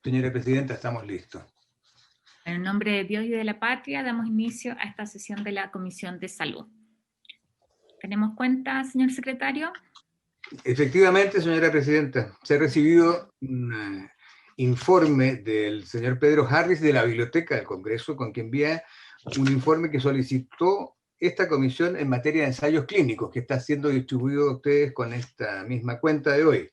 Señora Presidenta, estamos listos. En el nombre de Dios y de la patria, damos inicio a esta sesión de la Comisión de Salud. ¿Tenemos cuenta, señor secretario? Efectivamente, señora Presidenta, se ha recibido un informe del señor Pedro Harris de la Biblioteca del Congreso, con quien envía un informe que solicitó esta comisión en materia de ensayos clínicos, que está siendo distribuido a ustedes con esta misma cuenta de hoy.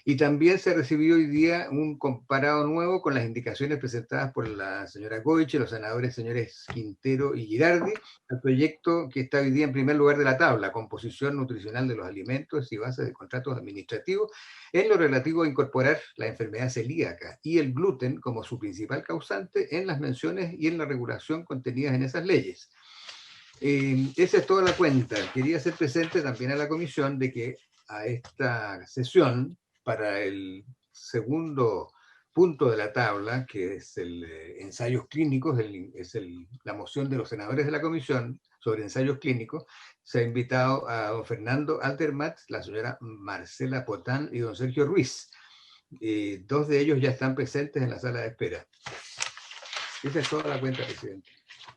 Y también se recibió hoy día un comparado nuevo con las indicaciones presentadas por la señora Goich y los senadores señores Quintero y Girardi, al proyecto que está hoy día en primer lugar de la tabla, composición nutricional de los alimentos y bases de contratos administrativos, en lo relativo a incorporar la enfermedad celíaca y el gluten como su principal causante en las menciones y en la regulación contenidas en esas leyes. Esa es toda la cuenta. Quería hacer presente también a la comisión de que a esta sesión, para el segundo punto de la tabla, que es el ensayos clínicos, la moción de los senadores de la comisión sobre ensayos clínicos, se ha invitado a don Fernando Altermat, la señora Marcela Potán y don Sergio Ruiz. Dos de ellos ya están presentes en la sala de espera. Esa es toda la cuenta, presidente.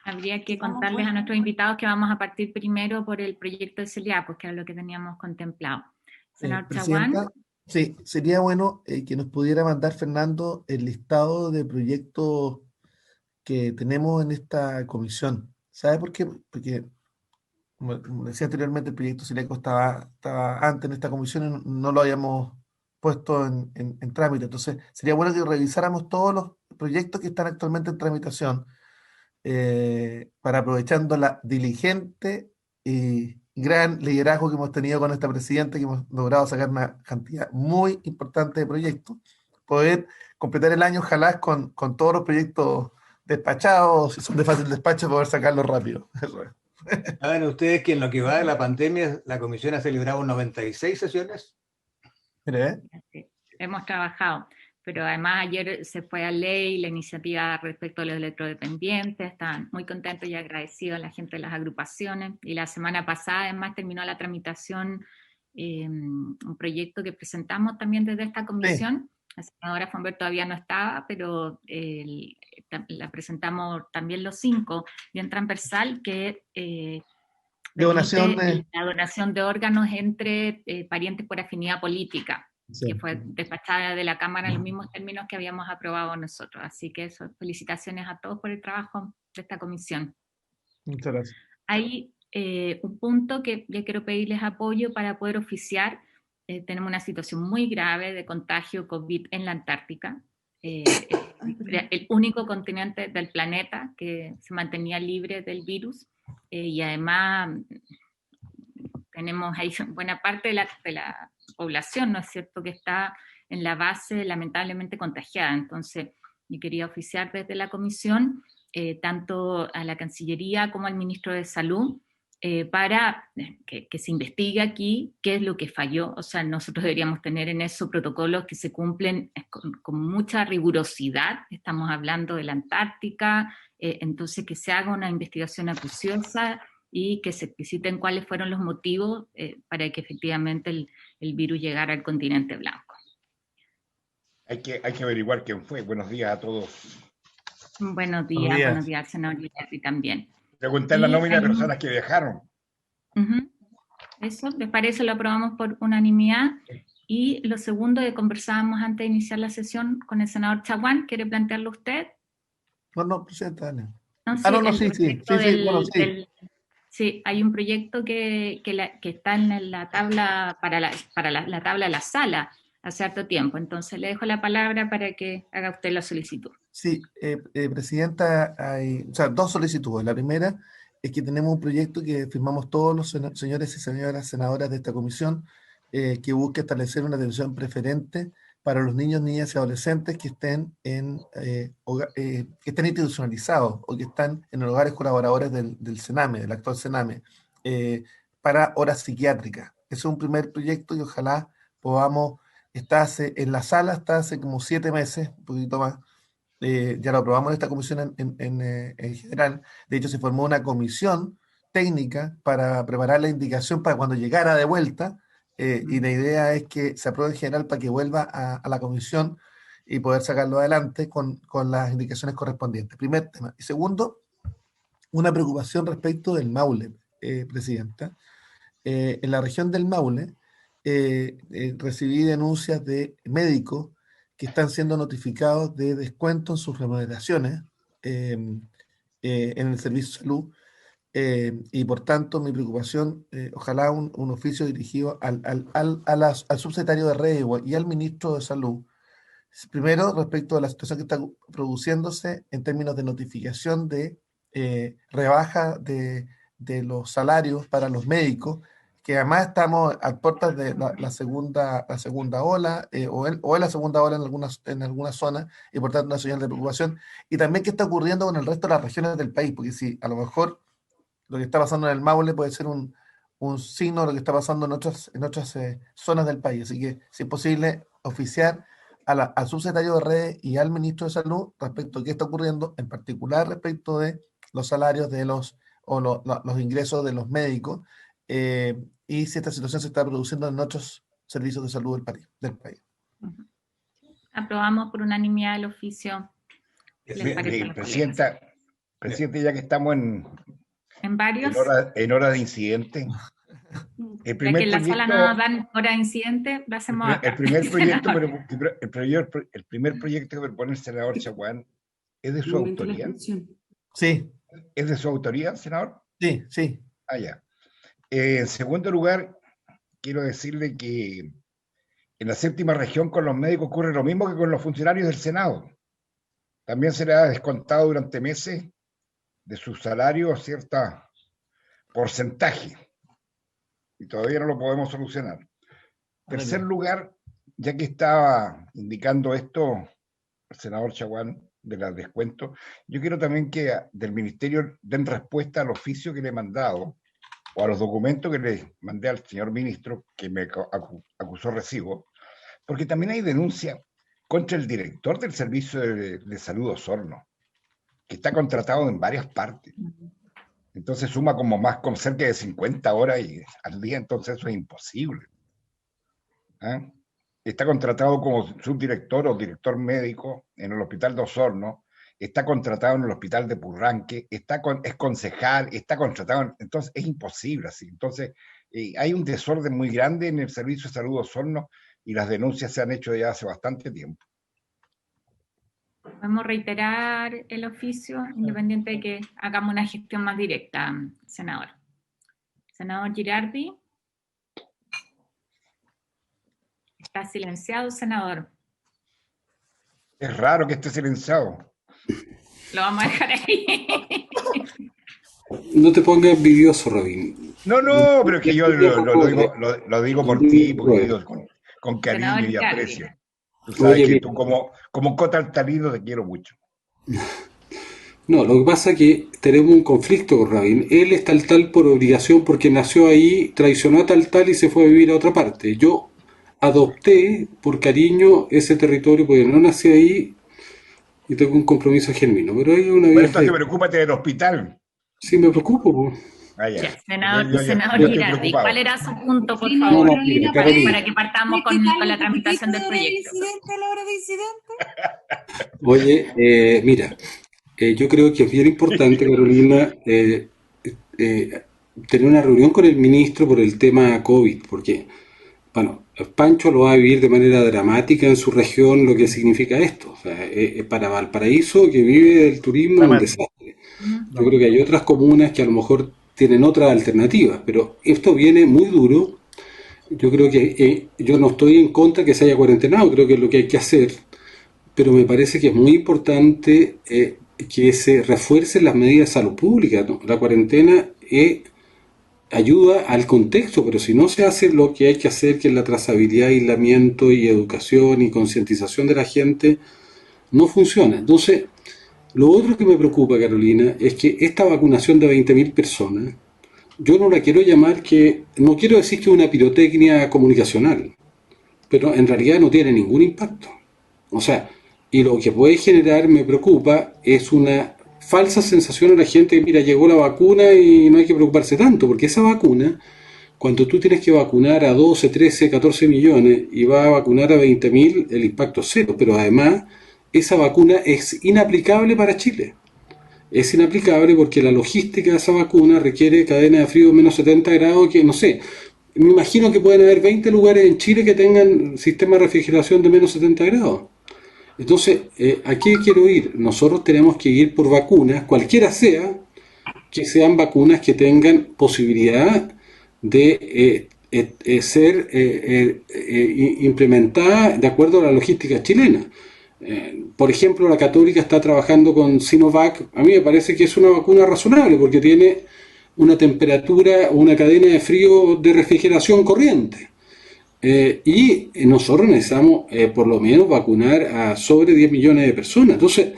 Habría que contarles a nuestros invitados que vamos a partir primero por el proyecto de celíacos, que era lo que teníamos contemplado. Senador Chaguán. Sí, sería bueno que nos pudiera mandar, Fernando, el listado de proyectos que tenemos en esta comisión. ¿Sabe por qué? Porque, como decía anteriormente, el proyecto celíaco estaba antes en esta comisión y no lo habíamos puesto en trámite. Entonces, sería bueno que revisáramos todos los proyectos que están actualmente en tramitación, para aprovechando la diligente y gran liderazgo que hemos tenido con esta presidenta, que hemos logrado sacar una cantidad muy importante de proyectos, poder completar el año ojalá con todos los proyectos despachados, si son de fácil despacho, poder sacarlos rápido. Saben ustedes que en lo que va de la pandemia, la comisión ha celebrado 96 sesiones. Mire, Sí, hemos trabajado, pero además ayer se fue a ley la iniciativa respecto a los electrodependientes. Están muy contentos y agradecidos a la gente de las agrupaciones, y la semana pasada además terminó la tramitación un proyecto que presentamos también desde esta comisión. Sí. La senadora Fonber todavía no estaba, pero la presentamos también los 5, bien transversal, que la donación de órganos entre parientes por afinidad política. Sí. Que fue despachada de la Cámara en los mismos términos que habíamos aprobado nosotros. Así que eso, felicitaciones a todos por el trabajo de esta comisión. Muchas gracias. Hay un punto que ya quiero pedirles apoyo para poder oficiar. Tenemos una situación muy grave de contagio COVID en la Antártica. El único continente del planeta que se mantenía libre del virus. Y además tenemos ahí buena parte de la población, ¿no es cierto?, que está en la base lamentablemente contagiada. Entonces, yo quería oficiar desde la comisión, tanto a la Cancillería como al Ministro de Salud, para que se investigue aquí qué es lo que falló. O sea, nosotros deberíamos tener en eso protocolos que se cumplen con mucha rigurosidad. Estamos hablando de la Antártica, entonces que se haga una investigación acuciosa y que se expliciten cuáles fueron los motivos para que efectivamente el virus llegara al continente blanco. Hay que averiguar quién fue. Buenos días a todos. Buenos días, senador Girardi también. Preguntar la nómina de personas que viajaron. Eso, ¿les parece? Lo aprobamos por unanimidad. Y lo segundo que conversábamos antes de iniciar la sesión con el senador Chaguán, ¿quiere plantearlo usted? No, presidenta, dale. Sí. Sí, hay un proyecto que está en la tabla, para la tabla de la sala hace harto tiempo. Entonces le dejo la palabra para que haga usted la solicitud. Sí, presidenta, hay dos solicitudes. La primera es que tenemos un proyecto que firmamos todos los señores y señoras senadoras de esta comisión, que busca establecer una atención preferente para los niños, niñas y adolescentes que estén que estén institucionalizados o que están en los hogares colaboradores del Sename, del actual Sename, para horas psiquiátricas. Ese es un primer proyecto y ojalá podamos, está en la sala, está hace como 7 meses, un poquito más. Ya lo aprobamos en esta comisión en general. De hecho, se formó una comisión técnica para preparar la indicación para cuando llegara de vuelta, y la idea es que se apruebe en general para que vuelva a la comisión y poder sacarlo adelante con las indicaciones correspondientes. Primer tema. Y segundo, una preocupación respecto del Maule, Presidenta. En la región del Maule recibí denuncias de médicos que están siendo notificados de descuento en sus remuneraciones en el servicio de salud, y por tanto mi preocupación, ojalá un oficio dirigido al subsecretario de Redes y al ministro de Salud, primero respecto a la situación que está produciéndose en términos de notificación de rebaja de los salarios para los médicos, que además estamos a puertas de la segunda ola, o en la segunda ola en algunas zonas, y por tanto una señal de preocupación, y también qué está ocurriendo con el resto de las regiones del país, porque si a lo mejor lo que está pasando en el Maule puede ser un signo de lo que está pasando en otras zonas del país, así que si es posible oficiar al subsecretario de Redes y al ministro de Salud respecto a qué está ocurriendo, en particular respecto de los salarios de los ingresos de los médicos, y si esta situación se está produciendo en otros servicios de salud del país. Aprobamos por unanimidad el oficio. Presidenta, ya que estamos en varios, en hora de incidente, ya que en la sala no nos dan hora de incidente, lo hacemos acá. El primer proyecto que propone el senador Chaguán, ¿es de su autoría? Sí. ¿Es de su autoría, senador? Sí, sí. Ah, ya. En segundo lugar, quiero decirle que en la séptima región con los médicos ocurre lo mismo que con los funcionarios del Senado. También se les ha descontado durante meses de su salario cierto porcentaje. Y todavía no lo podemos solucionar. Tercer lugar, ya que estaba indicando esto el senador Chaguán de los descuentos, yo quiero también que del ministerio den respuesta al oficio que le he mandado o a los documentos que le mandé al señor ministro, que me acusó recibo, porque también hay denuncia contra el director del Servicio de Salud Osorno, que está contratado en varias partes. Entonces suma como más con cerca de 50 horas al día, entonces eso es imposible. ¿Eh? Está contratado como subdirector o director médico en el hospital de Osorno, está contratado en el hospital de Purranque, es concejal, está contratado, entonces es imposible así. Entonces hay un desorden muy grande en el Servicio de Salud de Osorno y las denuncias se han hecho ya hace bastante tiempo. Podemos reiterar el oficio, independiente de que hagamos una gestión más directa, senador. Senador Girardi. Está silenciado, senador. Es raro que esté silenciado. Lo vamos a dejar ahí. No te pongas envidioso, Robin. No, pero es que yo lo digo por ti, porque lo digo con cariño y aprecio. Tú sabes que tú como cota altalino te quiero mucho. No, lo que pasa es que tenemos un conflicto con Rabin. Él es tal por obligación porque nació ahí, traicionó a tal y se fue a vivir a otra parte. Yo adopté por cariño ese territorio porque no nací ahí y tengo un compromiso genuino. Pero hay una vida. Entonces preocúpate del hospital. Sí, me preocupo. Pues. Ya, senador Girardi, ¿cuál era su punto, por favor? Para que partamos con la tramitación del proyecto. Oye, mira, yo creo que es bien importante, Carolina, tener una reunión con el ministro por el tema COVID, porque, bueno, Pancho lo va a vivir de manera dramática en su región lo que significa esto. O sea, para Valparaíso, que vive del turismo, es un desastre. Yo creo que hay otras comunas que a lo mejor tienen otras alternativas, pero esto viene muy duro. Yo creo que yo no estoy en contra que se haya cuarentenado, creo que es lo que hay que hacer, pero me parece que es muy importante que se refuercen las medidas de salud pública, ¿no? La cuarentena ayuda al contexto, pero si no se hace lo que hay que hacer, que es la trazabilidad, aislamiento y educación y concientización de la gente, no funciona. Entonces, lo otro que me preocupa, Carolina, es que esta vacunación de 20.000 personas, yo no la quiero llamar no quiero decir que es una pirotecnia comunicacional, pero en realidad no tiene ningún impacto. O sea, y lo que puede generar, me preocupa, es una falsa sensación a la gente que, mira, llegó la vacuna y no hay que preocuparse tanto, porque esa vacuna cuando tú tienes que vacunar a 12, 13, 14 millones y vas a vacunar a 20.000, el impacto es cero, pero además esa vacuna es inaplicable para Chile. Es inaplicable porque la logística de esa vacuna requiere cadena de frío menos 70 grados, que no sé, me imagino que pueden haber 20 lugares en Chile que tengan sistema de refrigeración de menos 70 grados. Entonces, ¿a qué quiero ir? Nosotros tenemos que ir por vacunas, cualquiera sea, que sean vacunas que tengan posibilidad de ser implementadas de acuerdo a la logística chilena. Por ejemplo, la Católica está trabajando con Sinovac. A mí me parece que es una vacuna razonable porque tiene una temperatura, una cadena de frío de refrigeración corriente. Y nosotros necesitamos por lo menos vacunar a sobre 10 millones de personas. Entonces,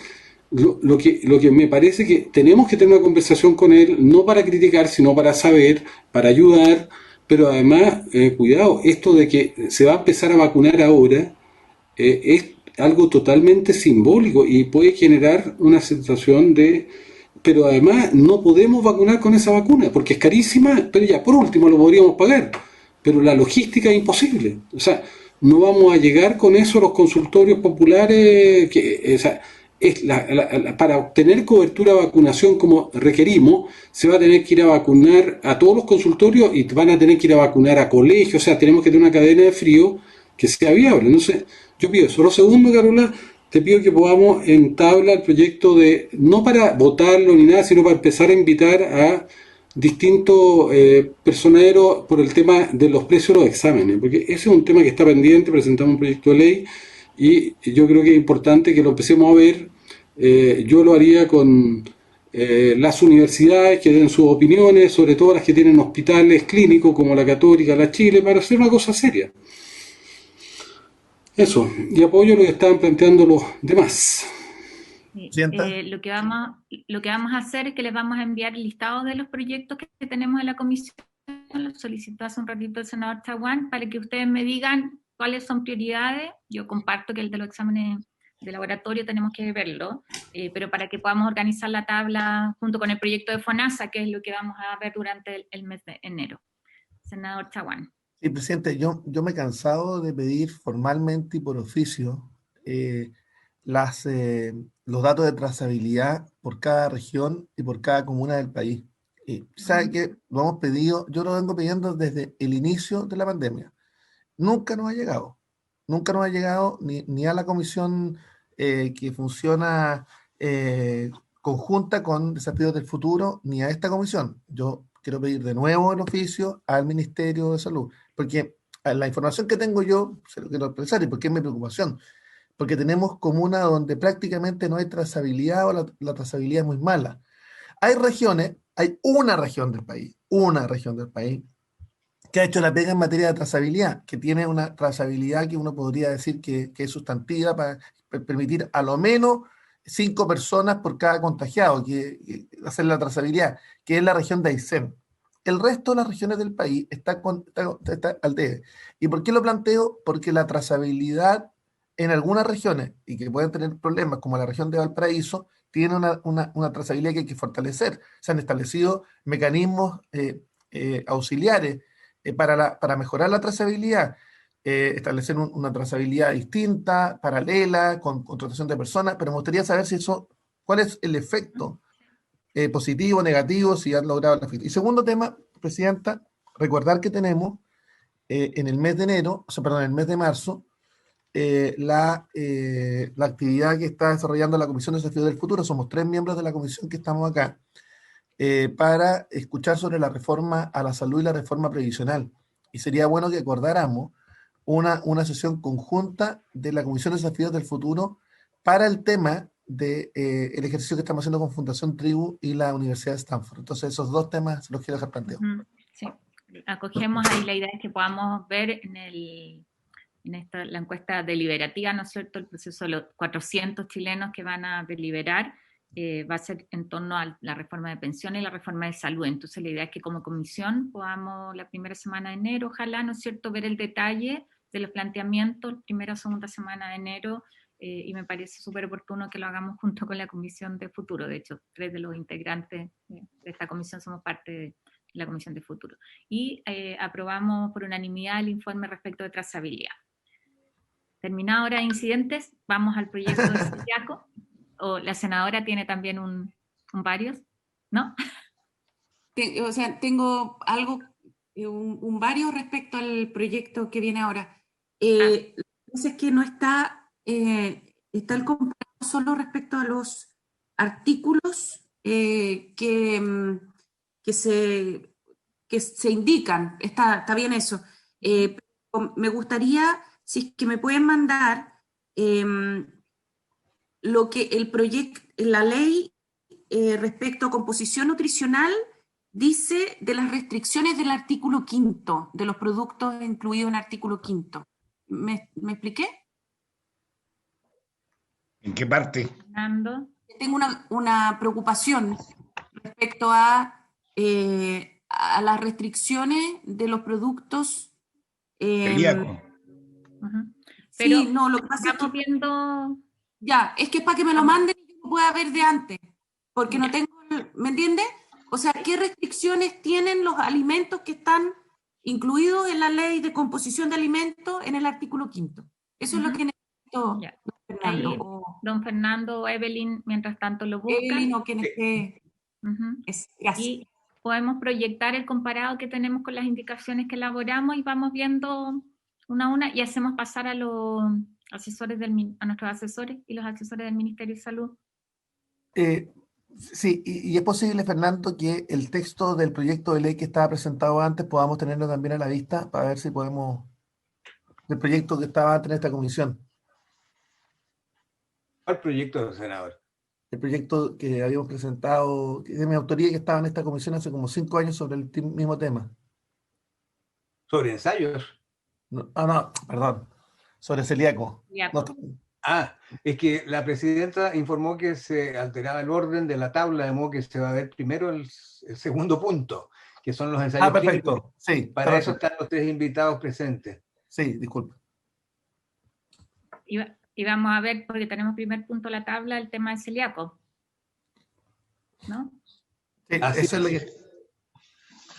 lo que me parece que tenemos que tener una conversación con él, no para criticar, sino para saber, para ayudar, pero además, cuidado, esto de que se va a empezar a vacunar ahora es algo totalmente simbólico y puede generar una sensación de... Pero además no podemos vacunar con esa vacuna porque es carísima, pero ya por último lo podríamos pagar, pero la logística es imposible. O sea, no vamos a llegar con eso a los consultorios populares, que, o sea, para obtener cobertura de vacunación como requerimos, se va a tener que ir a vacunar a todos los consultorios y van a tener que ir a vacunar a colegios, o sea, tenemos que tener una cadena de frío que sea viable. Entonces, yo pido eso. Lo segundo, Carola, te pido que podamos entablar el proyecto de, no para votarlo ni nada, sino para empezar a invitar a distintos personeros por el tema de los precios de los exámenes, porque ese es un tema que está pendiente, presentamos un proyecto de ley y yo creo que es importante que lo empecemos a ver. Yo lo haría con las universidades que den sus opiniones, sobre todo las que tienen hospitales clínicos como la Católica, la Chile, para hacer una cosa seria. Eso, y apoyo lo que estaban planteando los demás. Lo que vamos a hacer es que les vamos a enviar el listado de los proyectos que tenemos en la comisión, lo solicitó hace un ratito el senador Chaguán, para que ustedes me digan cuáles son prioridades. Yo comparto que el de los exámenes de laboratorio tenemos que verlo, pero para que podamos organizar la tabla junto con el proyecto de FONASA, que es lo que vamos a ver durante el mes de enero. Senador Chaguán. Sí, presidente, yo me he cansado de pedir formalmente y por oficio los datos de trazabilidad por cada región y por cada comuna del país. ¿Sabe qué? Lo hemos pedido, yo lo vengo pidiendo desde el inicio de la pandemia. Nunca nos ha llegado. Nunca nos ha llegado ni a la comisión que funciona conjunta con Desafíos del Futuro, ni a esta comisión. Yo quiero pedir de nuevo el oficio al Ministerio de Salud, porque la información que tengo yo, se lo quiero expresar, y porque es mi preocupación, porque tenemos comunas donde prácticamente no hay trazabilidad o la trazabilidad es muy mala. Hay regiones, hay una región del país, que ha hecho la pega en materia de trazabilidad, que tiene una trazabilidad que uno podría decir que es sustantiva para permitir a lo menos 5 personas por cada contagiado, que hacer la trazabilidad, que es la región de Aysén. El resto de las regiones del país está al debe. ¿Y por qué lo planteo? Porque la trazabilidad en algunas regiones, y que pueden tener problemas, como la región de Valparaíso, tiene una trazabilidad que hay que fortalecer. Se han establecido mecanismos auxiliares para mejorar la trazabilidad, establecer una trazabilidad distinta, paralela, con contratación de personas, pero me gustaría saber cuál es el efecto positivo, negativo, si han logrado el efecto. Y segundo tema, Presidenta, recordar que tenemos en el mes de enero, o sea, perdón, en el mes de marzo, la actividad que está desarrollando la Comisión de Desafíos del Futuro. Somos 3 miembros de la comisión que estamos acá para escuchar sobre la reforma a la salud y la reforma previsional. Y sería bueno que acordáramos una sesión conjunta de la Comisión de Desafíos del Futuro para el tema del el ejercicio que estamos haciendo con Fundación Tribu y la Universidad de Stanford. Entonces, esos dos temas los quiero dejar planteados. Sí, acogemos ahí la idea de que podamos ver la encuesta deliberativa, ¿no es cierto?, el proceso de los 400 chilenos que van a deliberar, va a ser en torno a la reforma de pensiones y la reforma de salud. Entonces la idea es que como comisión podamos la primera semana de enero, ojalá, ¿no es cierto?, ver el detalle de los planteamientos, primera o segunda semana de enero, y me parece súper oportuno que lo hagamos junto con la Comisión de Futuro. De hecho, 3 de los integrantes de esta comisión somos parte la Comisión de Futuro. Y aprobamos por unanimidad el informe respecto de trazabilidad. Terminado ahora incidentes, vamos al proyecto de Celiaco. O la senadora tiene también un varios, ¿no? O sea, tengo algo, un varios respecto al proyecto que viene ahora. Es que no está, está el comparado solo respecto a los artículos que se indican. Está bien eso. Me gustaría, si es que me pueden mandar lo que el proyecto, la ley respecto a composición nutricional dice de las restricciones del artículo 5 de los productos incluidos en el artículo 5. ¿Me expliqué? ¿En qué parte? Fernando. Tengo una preocupación respecto a las restricciones de los productos Celíaco. Pero sí, no, lo que pasa estamos viendo... Ya, es que es para que me lo manden y yo lo pueda ver de antes, porque no tengo, ¿me entiendes? O sea, ¿qué restricciones tienen los alimentos que están incluidos en la ley de composición de alimentos en el artículo 5? Eso es lo que necesito, Ya. Fernando. Ahí, don Fernando o Evelyn, mientras tanto lo buscan. Evelyn o quien esté. Gracias. Y podemos proyectar el comparado que tenemos con las indicaciones que elaboramos y vamos viendo una a una y hacemos pasar a los asesores a nuestros asesores y los asesores del Ministerio de Salud. Sí, y es posible, Fernando, que el texto del proyecto de ley que estaba presentado antes podamos tenerlo también a la vista para ver si podemos, del proyecto que estaba antes en esta comisión. ¿Cuál proyecto, senador? El proyecto que habíamos presentado, que es de mi autoría, que estaba en esta comisión hace como 5 años sobre el mismo tema. ¿Sobre ensayos? No, perdón, sobre celíaco. No, Es que la presidenta informó que se alteraba el orden de la tabla, de modo que se va a ver primero el segundo punto, que son los ensayos perfecto. clínicos. Sí, Para eso están los 3 invitados presentes. Sí, disculpe. Y vamos a ver, porque tenemos primer punto de la tabla, el tema de celíaco, ¿no? Sí, eso es lo que...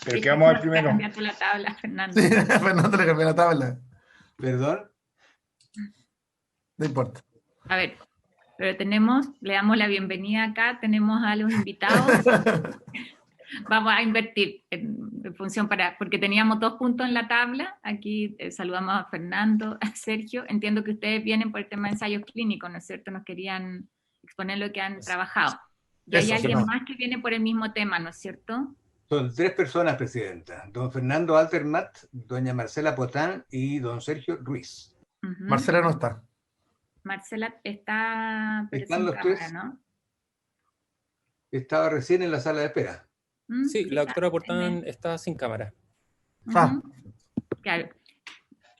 Pero que vamos a ver primero. Cambiaste la tabla, Fernando. Sí, Fernando le cambió la tabla. ¿Perdón? No importa. A ver, pero le damos la bienvenida acá, tenemos a los invitados. Vamos a invertir en función porque teníamos 2 puntos en la tabla. Aquí saludamos a Fernando, a Sergio. Entiendo que ustedes vienen por el tema de ensayos clínicos, ¿no es cierto? Nos querían exponer lo que han trabajado. Y hay alguien más que viene por el mismo tema, ¿no es cierto? Son 3 personas, presidenta. Don Fernando Altermat, doña Marcela Potán y don Sergio Ruiz. Marcela no está. Marcela está... pero ¿Están sin los cámara, 3? ¿no? Estaba recién en la sala de espera. Sí, la doctora Portán está sin cámara. Claro.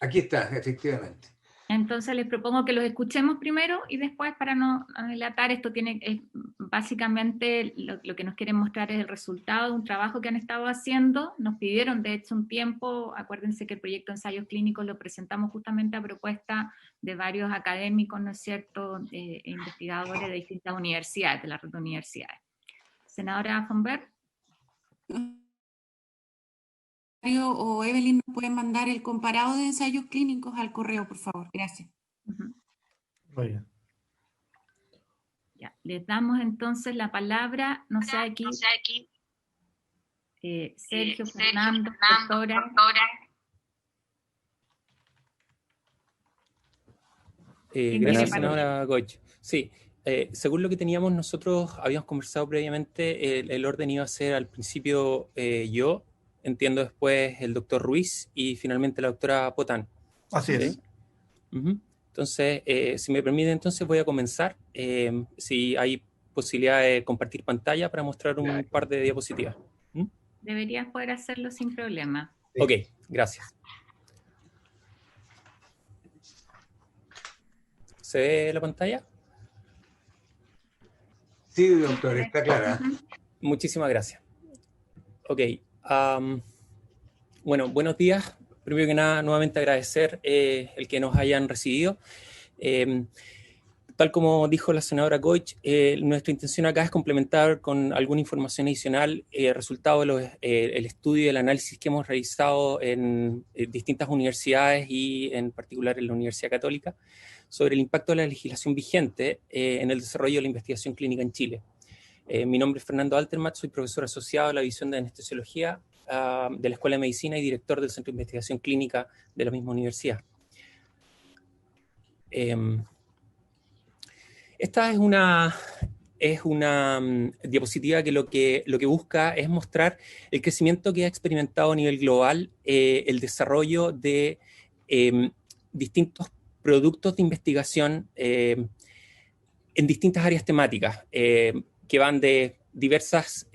Aquí está, efectivamente. Entonces les propongo que los escuchemos primero y después, para no dilatar, esto básicamente lo que nos quieren mostrar es el resultado de un trabajo que han estado haciendo. Nos pidieron de hecho un tiempo, acuérdense que el proyecto de ensayos clínicos lo presentamos justamente a propuesta de varios académicos, ¿no es cierto?, investigadores de distintas universidades, de la red de universidades. Senadora von Berg. O Evelyn, ¿nos pueden mandar el comparado de ensayos clínicos al correo, por favor? Gracias. Muy bien. Ya, les damos entonces la palabra, no sé aquí, Sergio, Fernando, doctora. Gracias, senadora Goich. Sí, según lo que teníamos nosotros, habíamos conversado previamente, el orden iba a ser al principio yo, entiendo después el doctor Ruiz y finalmente la doctora Potán. Así es. Entonces, si me permite, entonces voy a comenzar. Si hay posibilidad de compartir pantalla para mostrar un par de diapositivas. Deberías poder hacerlo sin problema. Sí. Ok, gracias. ¿Se ve la pantalla? Sí, doctor, está clara. Muchísimas gracias. Ok. Bueno, buenos días. Primero que nada, nuevamente agradecer el que nos hayan recibido. Tal como dijo la senadora Goich, nuestra intención acá es complementar con alguna información adicional resultado del estudio y el análisis que hemos realizado en distintas universidades y en particular en la Universidad Católica sobre el impacto de la legislación vigente en el desarrollo de la investigación clínica en Chile. Mi nombre es Fernando Altermat, soy profesor asociado a la División de Anestesiología de la Escuela de Medicina y director del Centro de Investigación Clínica de la misma universidad. Esta es una diapositiva que lo que busca es mostrar el crecimiento que ha experimentado a nivel global el desarrollo de distintos productos de investigación en distintas áreas temáticas que van de diversas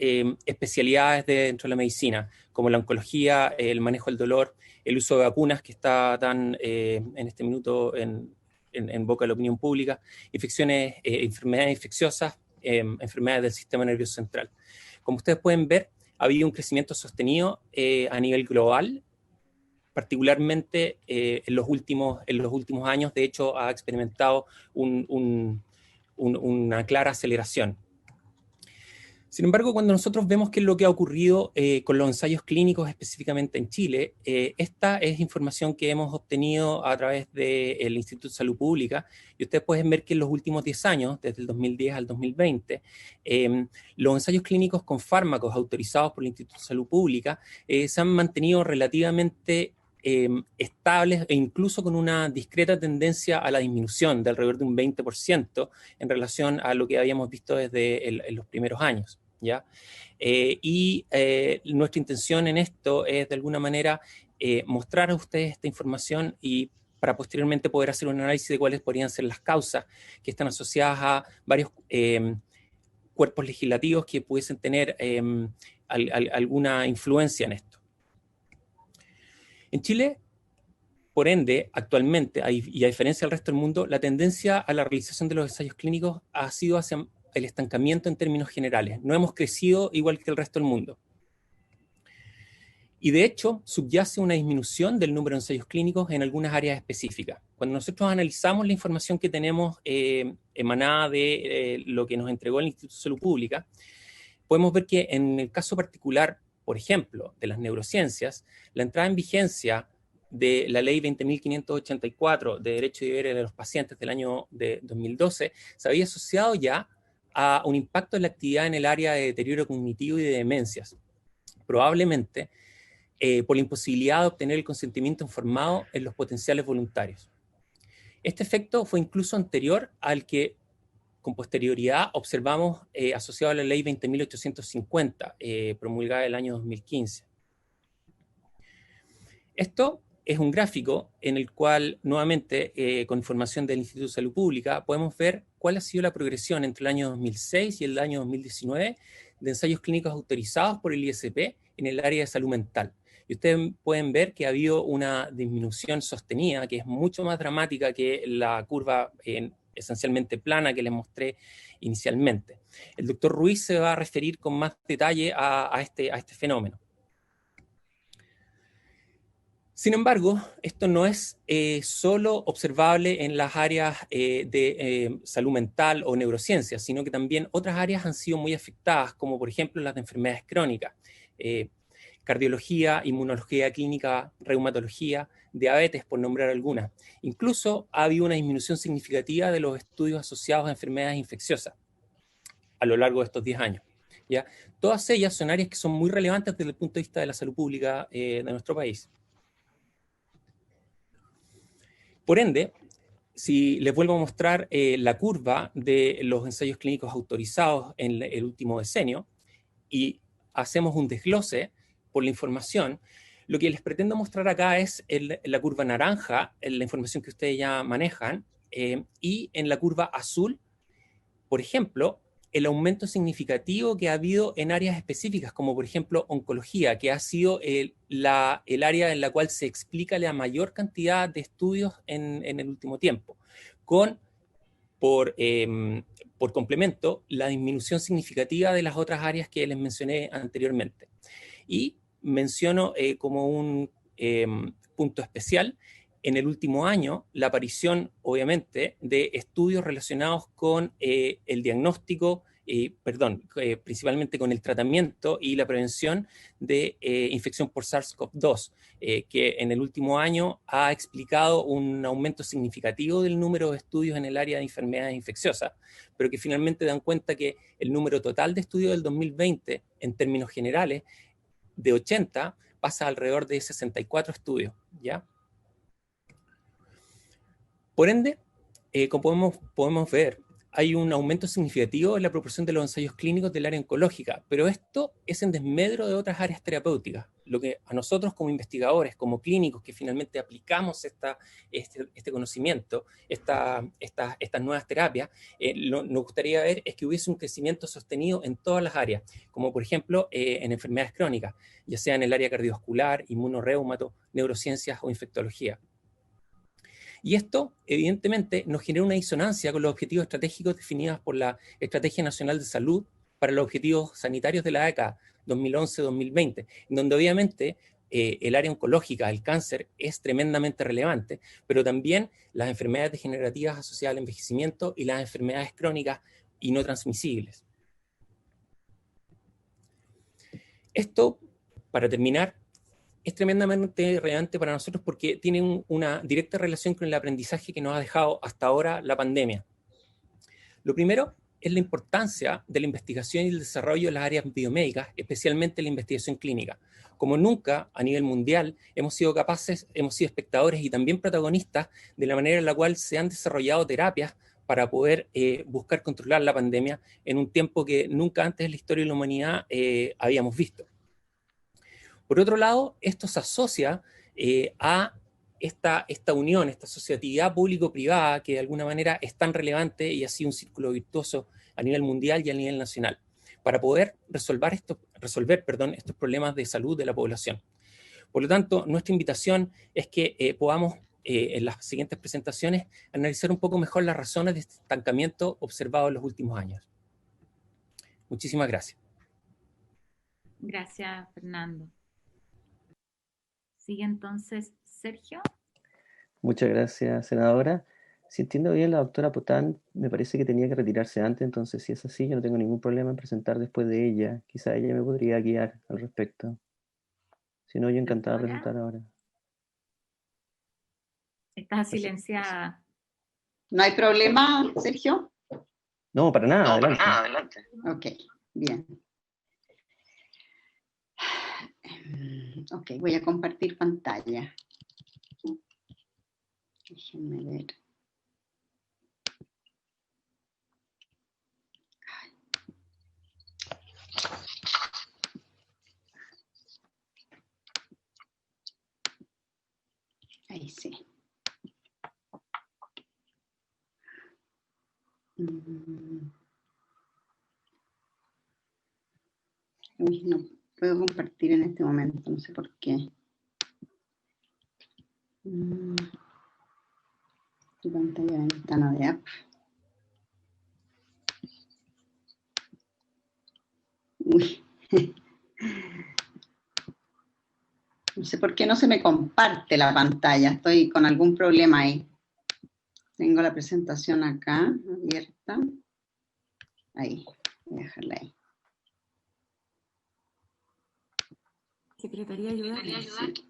especialidades dentro de la medicina, como la oncología, el manejo del dolor, el uso de vacunas, que está tan en este minuto en boca de la opinión pública, enfermedades infecciosas, enfermedades del sistema nervioso central. Como ustedes pueden ver, ha habido un crecimiento sostenido a nivel global, particularmente en los últimos años. De hecho, ha experimentado una clara aceleración. Sin embargo, cuando nosotros vemos qué es lo que ha ocurrido con los ensayos clínicos específicamente en Chile, esta es información que hemos obtenido a través del Instituto de Salud Pública, y ustedes pueden ver que en los últimos 10 años, desde el 2010 al 2020, los ensayos clínicos con fármacos autorizados por el Instituto de Salud Pública se han mantenido relativamente estables e incluso con una discreta tendencia a la disminución de alrededor de un 20% en relación a lo que habíamos visto desde los primeros años, ¿ya? Nuestra intención en esto es de alguna manera mostrar a ustedes esta información y para posteriormente poder hacer un análisis de cuáles podrían ser las causas que están asociadas a varios cuerpos legislativos que pudiesen tener alguna influencia en esto. En Chile, por ende, actualmente, y a diferencia del resto del mundo, la tendencia a la realización de los ensayos clínicos ha sido hacia el estancamiento en términos generales. No hemos crecido igual que el resto del mundo. Y de hecho, subyace una disminución del número de ensayos clínicos en algunas áreas específicas. Cuando nosotros analizamos la información que tenemos emanada de lo que nos entregó el Instituto de Salud Pública, podemos ver que en el caso particular, por ejemplo, de las neurociencias, la entrada en vigencia de la Ley 20.584 de Derecho y Deberes de los Pacientes del año de 2012 se había asociado ya a un impacto en la actividad en el área de deterioro cognitivo y de demencias, probablemente por la imposibilidad de obtener el consentimiento informado en los potenciales voluntarios. Este efecto fue incluso anterior al que con posterioridad observamos asociado a la Ley 20.850, promulgada el año 2015. Esto es un gráfico en el cual, nuevamente, con información del Instituto de Salud Pública, podemos ver cuál ha sido la progresión entre el año 2006 y el año 2019 de ensayos clínicos autorizados por el ISP en el área de salud mental. Y ustedes pueden ver que ha habido una disminución sostenida, que es mucho más dramática que la curva esencialmente plana que les mostré inicialmente. El doctor Ruiz se va a referir con más detalle a este fenómeno. Sin embargo, esto no es solo observable en las áreas de salud mental o neurociencias, sino que también otras áreas han sido muy afectadas, como por ejemplo las de enfermedades crónicas, cardiología, inmunología clínica, reumatología, diabetes, por nombrar algunas. Incluso ha habido una disminución significativa de los estudios asociados a enfermedades infecciosas a lo largo de estos 10 años. ¿Ya? Todas ellas son áreas que son muy relevantes desde el punto de vista de la salud pública de nuestro país. Por ende, si les vuelvo a mostrar la curva de los ensayos clínicos autorizados en el último decenio y hacemos un desglose por la información, lo que les pretendo mostrar acá es la curva naranja, la información que ustedes ya manejan, y en la curva azul, por ejemplo, el aumento significativo que ha habido en áreas específicas, como por ejemplo oncología, que ha sido el área en la cual se explica la mayor cantidad de estudios en el último tiempo, con por complemento la disminución significativa de las otras áreas que les mencioné anteriormente. Y menciono como un punto especial en el último año la aparición, obviamente, de estudios relacionados con el diagnóstico, principalmente con el tratamiento y la prevención de infección por SARS-CoV-2, que en el último año ha explicado un aumento significativo del número de estudios en el área de enfermedades infecciosas, pero que finalmente dan cuenta que el número total de estudios del 2020, en términos generales, de 80, pasa alrededor de 64 estudios, ¿ya? Por ende, como podemos ver, hay un aumento significativo en la proporción de los ensayos clínicos del área oncológica, pero esto es en desmedro de otras áreas terapéuticas. Lo que a nosotros como investigadores, como clínicos, que finalmente aplicamos este conocimiento, estas nuevas terapias, nos gustaría ver es que hubiese un crecimiento sostenido en todas las áreas, como por ejemplo en enfermedades crónicas, ya sea en el área cardiovascular, inmunorreumato, neurociencias o infectología. Y esto, evidentemente, nos genera una disonancia con los objetivos estratégicos definidos por la Estrategia Nacional de Salud para los Objetivos Sanitarios de la década 2011-2020, en donde obviamente el área oncológica, el cáncer, es tremendamente relevante, pero también las enfermedades degenerativas asociadas al envejecimiento y las enfermedades crónicas y no transmisibles. Esto, para terminar, es tremendamente relevante para nosotros porque tiene una directa relación con el aprendizaje que nos ha dejado hasta ahora la pandemia. Lo primero es la importancia de la investigación y el desarrollo de las áreas biomédicas, especialmente la investigación clínica. Como nunca, a nivel mundial, hemos sido espectadores y también protagonistas de la manera en la cual se han desarrollado terapias para poder buscar controlar la pandemia en un tiempo que nunca antes en la historia de la humanidad habíamos visto. Por otro lado, esto se asocia a esta unión, esta asociatividad público-privada que de alguna manera es tan relevante y ha sido un círculo virtuoso a nivel mundial y a nivel nacional, para poder resolver estos problemas de salud de la población. Por lo tanto, nuestra invitación es que podamos, en las siguientes presentaciones, analizar un poco mejor las razones de este estancamiento observado en los últimos años. Muchísimas gracias. Gracias, Fernando. Sigue entonces Sergio. Muchas gracias, senadora. Si entiendo bien, la doctora Potán me parece que tenía que retirarse antes, entonces si es así, yo no tengo ningún problema en presentar después de ella. Quizá ella me podría guiar al respecto. Si no, yo encantada de presentar ahora. Estás silenciada. ¿No hay problema, Sergio? No, para nada, adelante. Para nada, adelante. Ok, bien. Ok, voy a compartir pantalla. Déjenme ver. Ahí sí. Uy, no puedo compartir en este momento, no sé por qué. Tu pantalla de ventana de app. Uy. No sé por qué no se me comparte la pantalla. Estoy con algún problema ahí. Tengo la presentación acá, abierta. Ahí, voy a dejarla ahí. Secretaría, ayudar. Sí.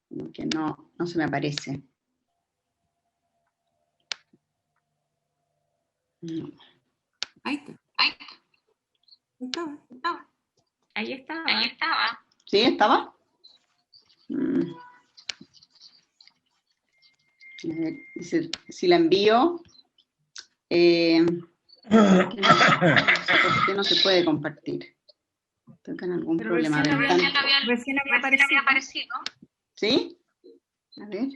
Como que no se me aparece. No. Ahí está. Ahí estaba. ¿Sí? ¿Estaba? A ver, dice, si la envío, no sé por qué no se puede compartir. Estoy con algún problema. Recién había aparecido. ¿Sí? A ver.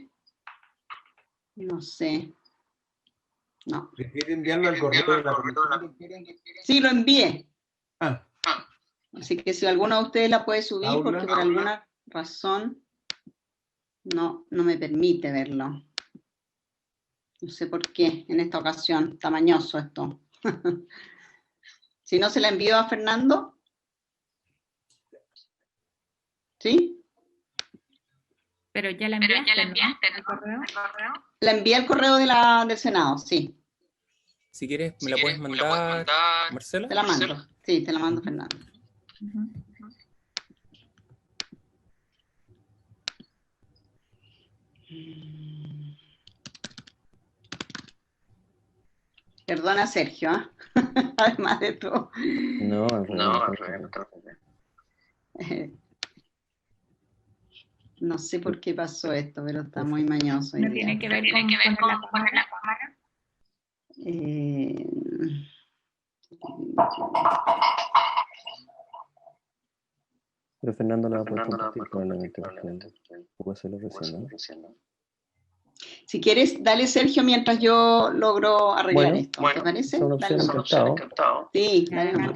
No sé. No. ¿Prefiere enviarlo al correo de la comisión? Sí, lo envié. Ah. Así que si alguno de ustedes la puede subir, Aula. porque por alguna razón no me permite verlo. No sé por qué en esta ocasión. Tamañoso esto. Si no, se la envío a Fernando. ¿Sí? Pero ya la enviaste, ¿no? ¿El correo? La envié al correo del Senado, sí. Si quieres, me la puedes mandar, Marcela. Te la mando, sí, te la mando, Fernando. Perdona, Sergio, ¿ah? Además de todo. No, al revés, No, no al te revés, preocupes. No sé por qué pasó esto, pero está muy mañoso hoy ¿No día. tiene que ver con poner la cámara? Pero Fernando la va a poder compartir probablemente, porque puedo hacerlo recién, ¿no? Si quieres, dale, Sergio, mientras yo logro arreglar Bueno, esto. ¿Te parece? es una opción, Dale. encantado. Sí, dale nomás.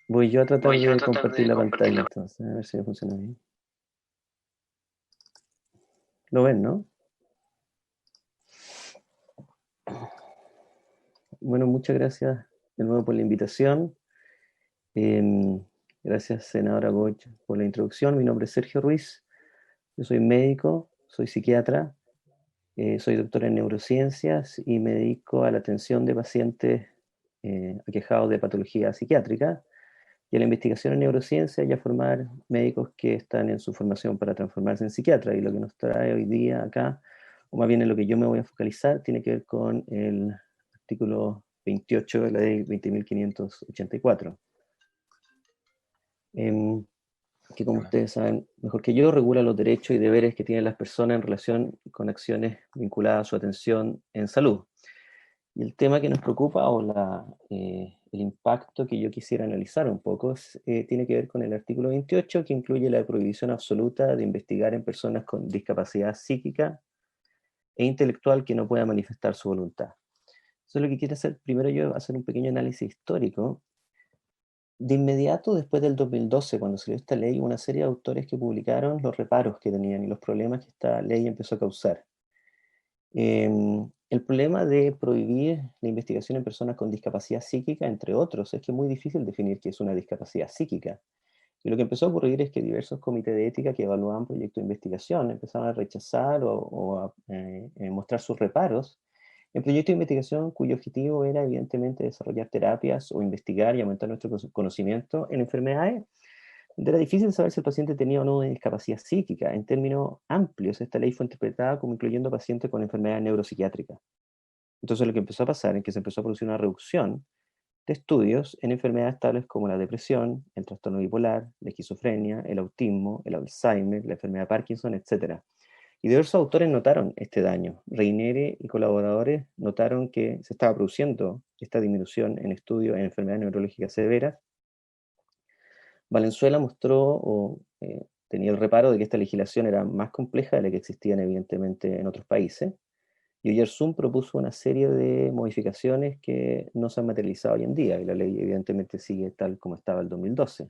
Voy yo a tratar de compartir la pantalla, entonces, a ver si funciona bien. ¿Lo ven, no? Bueno, muchas gracias de nuevo por la invitación. Gracias, senadora Goch, por la introducción. Mi nombre es Sergio Ruiz. Yo soy médico, soy psiquiatra, soy doctor en neurociencias y me dedico a la atención de pacientes aquejados de patología psiquiátrica y a la investigación en neurociencia y a formar médicos que están en su formación para transformarse en psiquiatra. Y lo que nos trae hoy día acá, o más bien en lo que yo me voy a focalizar, tiene que ver con el artículo 28 de la ley 20.584. Que, como ustedes saben mejor que yo, regula los derechos y deberes que tienen las personas en relación con acciones vinculadas a su atención en salud. Y el tema que nos preocupa, o el impacto que yo quisiera analizar un poco, tiene que ver con el artículo 28, que incluye la prohibición absoluta de investigar en personas con discapacidad psíquica e intelectual que no puedan manifestar su voluntad. Entonces, lo que quiero hacer primero yo, hacer un pequeño análisis histórico. De inmediato, después del 2012, cuando salió esta ley, hubo una serie de autores que publicaron los reparos que tenían y los problemas que esta ley empezó a causar. El problema de prohibir la investigación en personas con discapacidad psíquica, entre otros, es que es muy difícil definir qué es una discapacidad psíquica. Y lo que empezó a ocurrir es que diversos comités de ética que evaluaban proyectos de investigación empezaron a rechazar o a mostrar sus reparos en proyectos de investigación cuyo objetivo era evidentemente desarrollar terapias o investigar y aumentar nuestro conocimiento en enfermedades donde era difícil saber si el paciente tenía o no una discapacidad psíquica. En términos amplios, esta ley fue interpretada como incluyendo pacientes con enfermedades neuropsiquiátricas. Entonces lo que empezó a pasar es que se empezó a producir una reducción de estudios en enfermedades tales como la depresión, el trastorno bipolar, la esquizofrenia, el autismo, el Alzheimer, la enfermedad de Parkinson, etc. Y diversos autores notaron este daño. Reinere y colaboradores notaron que se estaba produciendo esta disminución en estudios en enfermedades neurológicas severas. Valenzuela mostró tenía el reparo de que esta legislación era más compleja de la que existían evidentemente en otros países. Y Oyarzún propuso una serie de modificaciones que no se han materializado hoy en día, y la ley evidentemente sigue tal como estaba el 2012.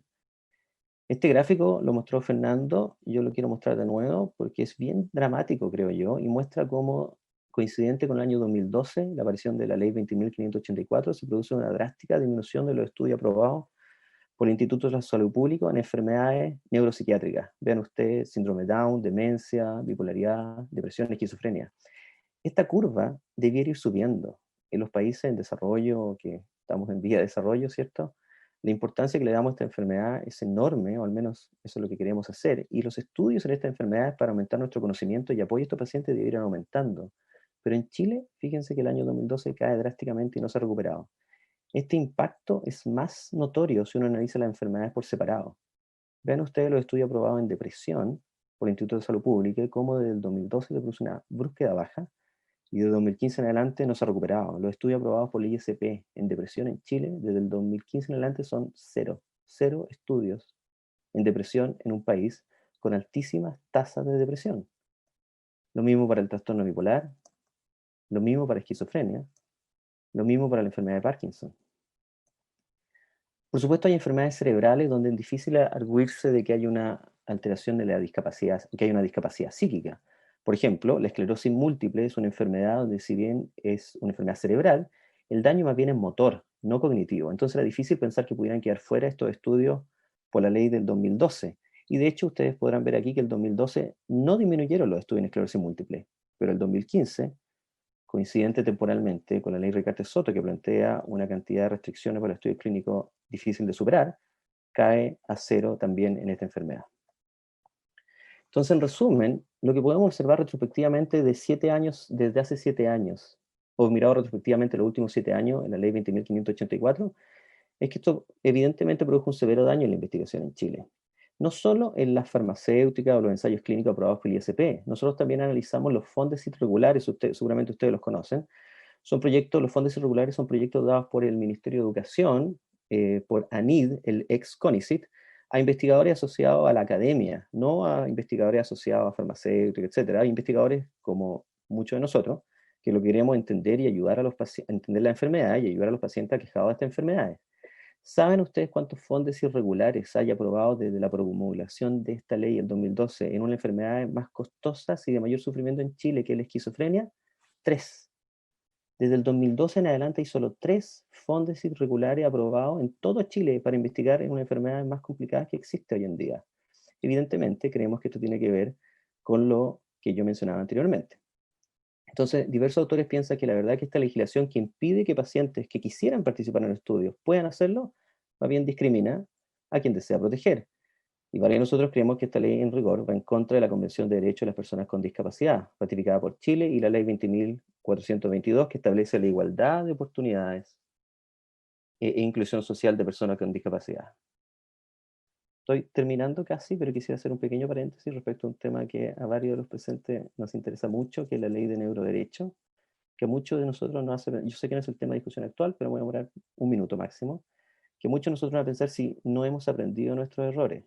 Este gráfico lo mostró Fernando, yo lo quiero mostrar de nuevo porque es bien dramático, creo yo, y muestra cómo, coincidente con el año 2012, la aparición de la ley 20.584, se produce una drástica disminución de los estudios aprobados por el Instituto de la Salud Pública en enfermedades neuropsiquiátricas. Vean ustedes, síndrome Down, demencia, bipolaridad, depresión, esquizofrenia. Esta curva debiera ir subiendo. En los países en desarrollo, que estamos en vía de desarrollo, ¿cierto? La importancia que le damos a esta enfermedad es enorme, o al menos eso es lo que queremos hacer. Y los estudios en esta enfermedad para aumentar nuestro conocimiento y apoyo a estos pacientes deberían aumentando. Pero en Chile, fíjense que el año 2012 cae drásticamente y no se ha recuperado. Este impacto es más notorio si uno analiza las enfermedades por separado. Vean ustedes los estudios aprobados en depresión por el Instituto de Salud Pública y cómo desde el 2012 se produce una brusca baja y de 2015 en adelante no se ha recuperado. Los estudios aprobados por el ISP en depresión en Chile desde el 2015 en adelante son cero estudios en depresión en un país con altísimas tasas de depresión. Lo mismo para el trastorno bipolar, lo mismo para esquizofrenia, lo mismo para la enfermedad de Parkinson. Por supuesto, hay enfermedades cerebrales donde es difícil arguirse de que hay una alteración de la discapacidad, que hay una discapacidad psíquica. Por ejemplo, la esclerosis múltiple es una enfermedad donde, si bien es una enfermedad cerebral, el daño más bien es motor, no cognitivo. Entonces era difícil pensar que pudieran quedar fuera estos estudios por la ley del 2012. Y de hecho, ustedes podrán ver aquí que el 2012 no disminuyeron los estudios en esclerosis múltiple, pero el 2015, coincidente temporalmente con la ley Ricaurte-Soto, que plantea una cantidad de restricciones para el estudio clínico difícil de superar, cae a cero también en esta enfermedad. Entonces, en resumen, lo que podemos observar retrospectivamente de 7 años, desde hace 7 años, o mirado retrospectivamente los últimos 7 años en la ley 20.584, es que esto evidentemente produjo un severo daño en la investigación en Chile. No solo en las farmacéuticas o los ensayos clínicos aprobados por el ISP, nosotros también analizamos los fondos irregulares, seguramente ustedes los conocen. Los fondos irregulares son proyectos dados por el Ministerio de Educación, por ANID, el ex CONICYT, a investigadores asociados a la academia, no a investigadores asociados a farmacéuticas, etc. Hay investigadores como muchos de nosotros, que lo queremos entender y ayudar a los pacientes, entender la enfermedad y ayudar a los pacientes aquejados de estas enfermedades. ¿Saben ustedes cuántos fondos irregulares hay aprobados desde la promulgación de esta ley en 2012 en una enfermedad más costosa y de mayor sufrimiento en Chile, que es la esquizofrenia? 3. Desde el 2012 en adelante hay solo 3 fondos irregulares aprobados en todo Chile para investigar en una enfermedad más complicada que existe hoy en día. Evidentemente, creemos que esto tiene que ver con lo que yo mencionaba anteriormente. Entonces, diversos autores piensan que la verdad es que esta legislación que impide que pacientes que quisieran participar en los estudios puedan hacerlo, más bien discrimina a quien desea proteger. Y para nosotros creemos que esta ley en rigor va en contra de la Convención de Derechos de las Personas con Discapacidad, ratificada por Chile, y la ley 20.422, que establece la igualdad de oportunidades e inclusión social de personas con discapacidad. Estoy terminando casi, pero quisiera hacer un pequeño paréntesis respecto a un tema que a varios de los presentes nos interesa mucho, que es la ley de neuroderecho, que muchos de nosotros nos hace, yo sé que no es el tema de discusión actual, pero voy a demorar un minuto máximo, que muchos de nosotros van a pensar si no hemos aprendido nuestros errores.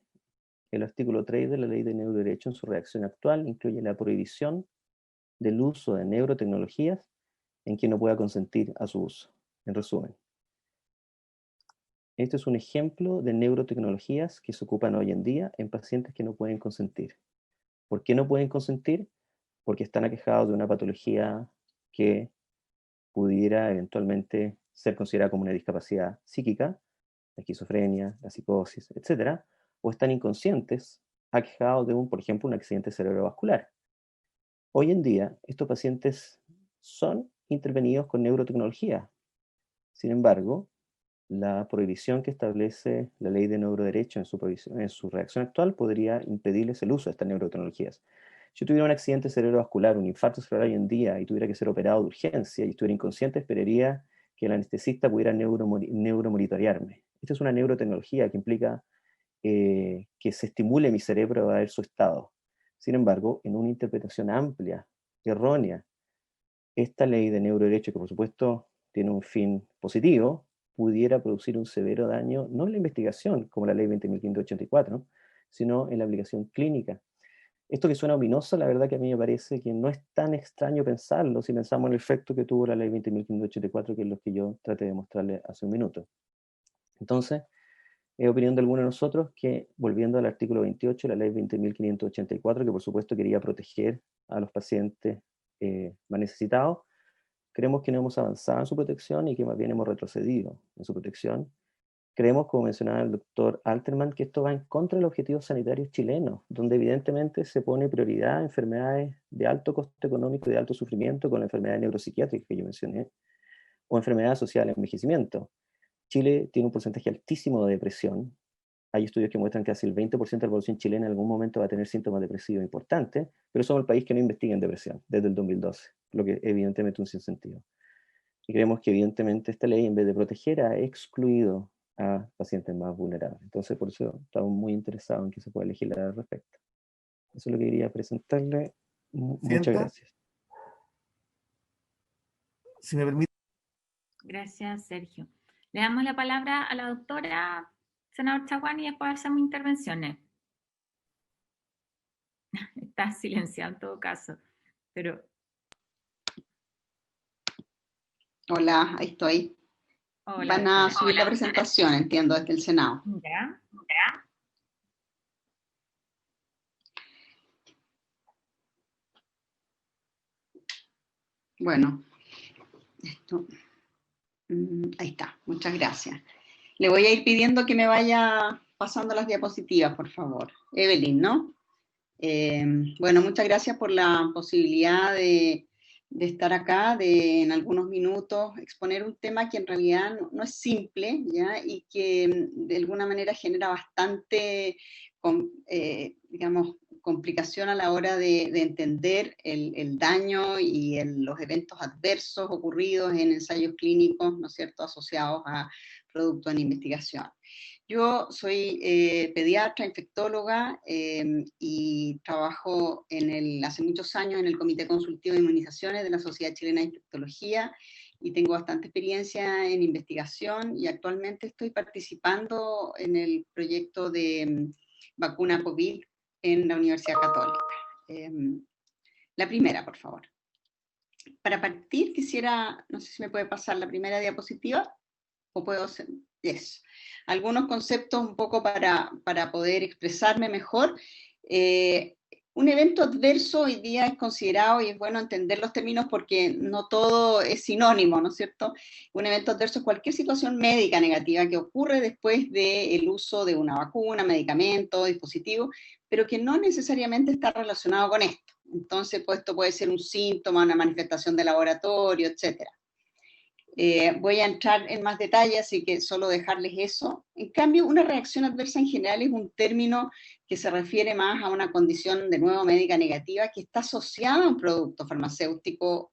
El artículo 3 de la ley de neuroderecho en su redacción actual incluye la prohibición del uso de neurotecnologías en quien no pueda consentir a su uso. En resumen, este es un ejemplo de neurotecnologías que se ocupan hoy en día en pacientes que no pueden consentir. ¿Por qué no pueden consentir? Porque están aquejados de una patología que pudiera eventualmente ser considerada como una discapacidad psíquica, la esquizofrenia, la psicosis, etc. O están inconscientes, aquejados de por ejemplo, un accidente cerebrovascular. Hoy en día, estos pacientes son intervenidos con neurotecnología. Sin embargo, la prohibición que establece la ley de neuroderecho en su redacción actual podría impedirles el uso de estas neurotecnologías. Si yo tuviera un accidente cerebrovascular, un infarto cerebral hoy en día y tuviera que ser operado de urgencia y estuviera inconsciente, esperaría que el anestesista pudiera neuromonitorearme. Esta es una neurotecnología que implica que se estimule mi cerebro a ver su estado. Sin embargo, en una interpretación amplia, errónea, esta ley de neuroderecho, que por supuesto tiene un fin positivo, pudiera producir un severo daño, no en la investigación, como la ley 20.584, sino en la aplicación clínica. Esto que suena ominoso, la verdad que a mí me parece que no es tan extraño pensarlo si pensamos en el efecto que tuvo la ley 20.584, que es lo que yo traté de mostrarle hace un minuto. Entonces, es opinión de algunos de nosotros que, volviendo al artículo 28 de la ley 20.584, que por supuesto quería proteger a los pacientes más necesitados, creemos que no hemos avanzado en su protección y que más bien hemos retrocedido en su protección. Creemos, como mencionaba el doctor Alterman, que esto va en contra de los objetivos sanitarios chilenos, donde evidentemente se pone prioridad a enfermedades de alto costo económico y de alto sufrimiento, con la enfermedad neuropsiquiátrica que yo mencioné, o enfermedades asociadas al envejecimiento. Chile tiene un porcentaje altísimo de depresión. Hay estudios que muestran que casi el 20% de la población chilena en algún momento va a tener síntomas depresivos importantes, pero somos el país que no investiga en depresión desde el 2012, lo que evidentemente es un sinsentido. Y creemos que evidentemente esta ley, en vez de proteger, ha excluido a pacientes más vulnerables. Entonces, por eso estamos muy interesados en que se pueda legislar al respecto. Eso es lo que quería presentarle. Muchas gracias. Si me permite. Gracias, Sergio. Le damos la palabra a la doctora senador Chaguán y después hacemos intervenciones. Está silenciado en todo caso, pero... Hola, ahí estoy. Hola, van a subir la presentación, entiendo, desde el Senado. Ya. Bueno, esto, ahí está, muchas gracias. Le voy a ir pidiendo que me vaya pasando las diapositivas, por favor. Evelyn, ¿no? Bueno, muchas gracias por la posibilidad de estar acá, de en algunos minutos exponer un tema que en realidad no es simple, ¿ya? Y que de alguna manera genera bastante, digamos, complicación a la hora de entender el daño y los eventos adversos ocurridos en ensayos clínicos, ¿no es cierto?, asociados a productos en investigación. Yo soy pediatra, infectóloga, y trabajo hace muchos años en el Comité Consultivo de Inmunizaciones de la Sociedad Chilena de Infectología, y tengo bastante experiencia en investigación, y actualmente estoy participando en el proyecto de vacuna COVID en la Universidad Católica. La primera, por favor. Para partir, quisiera, no sé si me puede pasar la primera diapositiva, o puedo hacer, yes. Algunos conceptos un poco para poder expresarme mejor. Un evento adverso hoy día es considerado, y es bueno entender los términos porque no todo es sinónimo, ¿no es cierto? Un evento adverso es cualquier situación médica negativa que ocurre después del uso de una vacuna, medicamento, dispositivo, pero que no necesariamente está relacionado con esto. Entonces, pues, esto puede ser un síntoma, una manifestación de laboratorio, etcétera. Voy a entrar en más detalle, así que solo dejarles eso. En cambio, una reacción adversa en general es un término que se refiere más a una condición, de nuevo, médica negativa que está asociada a un producto farmacéutico.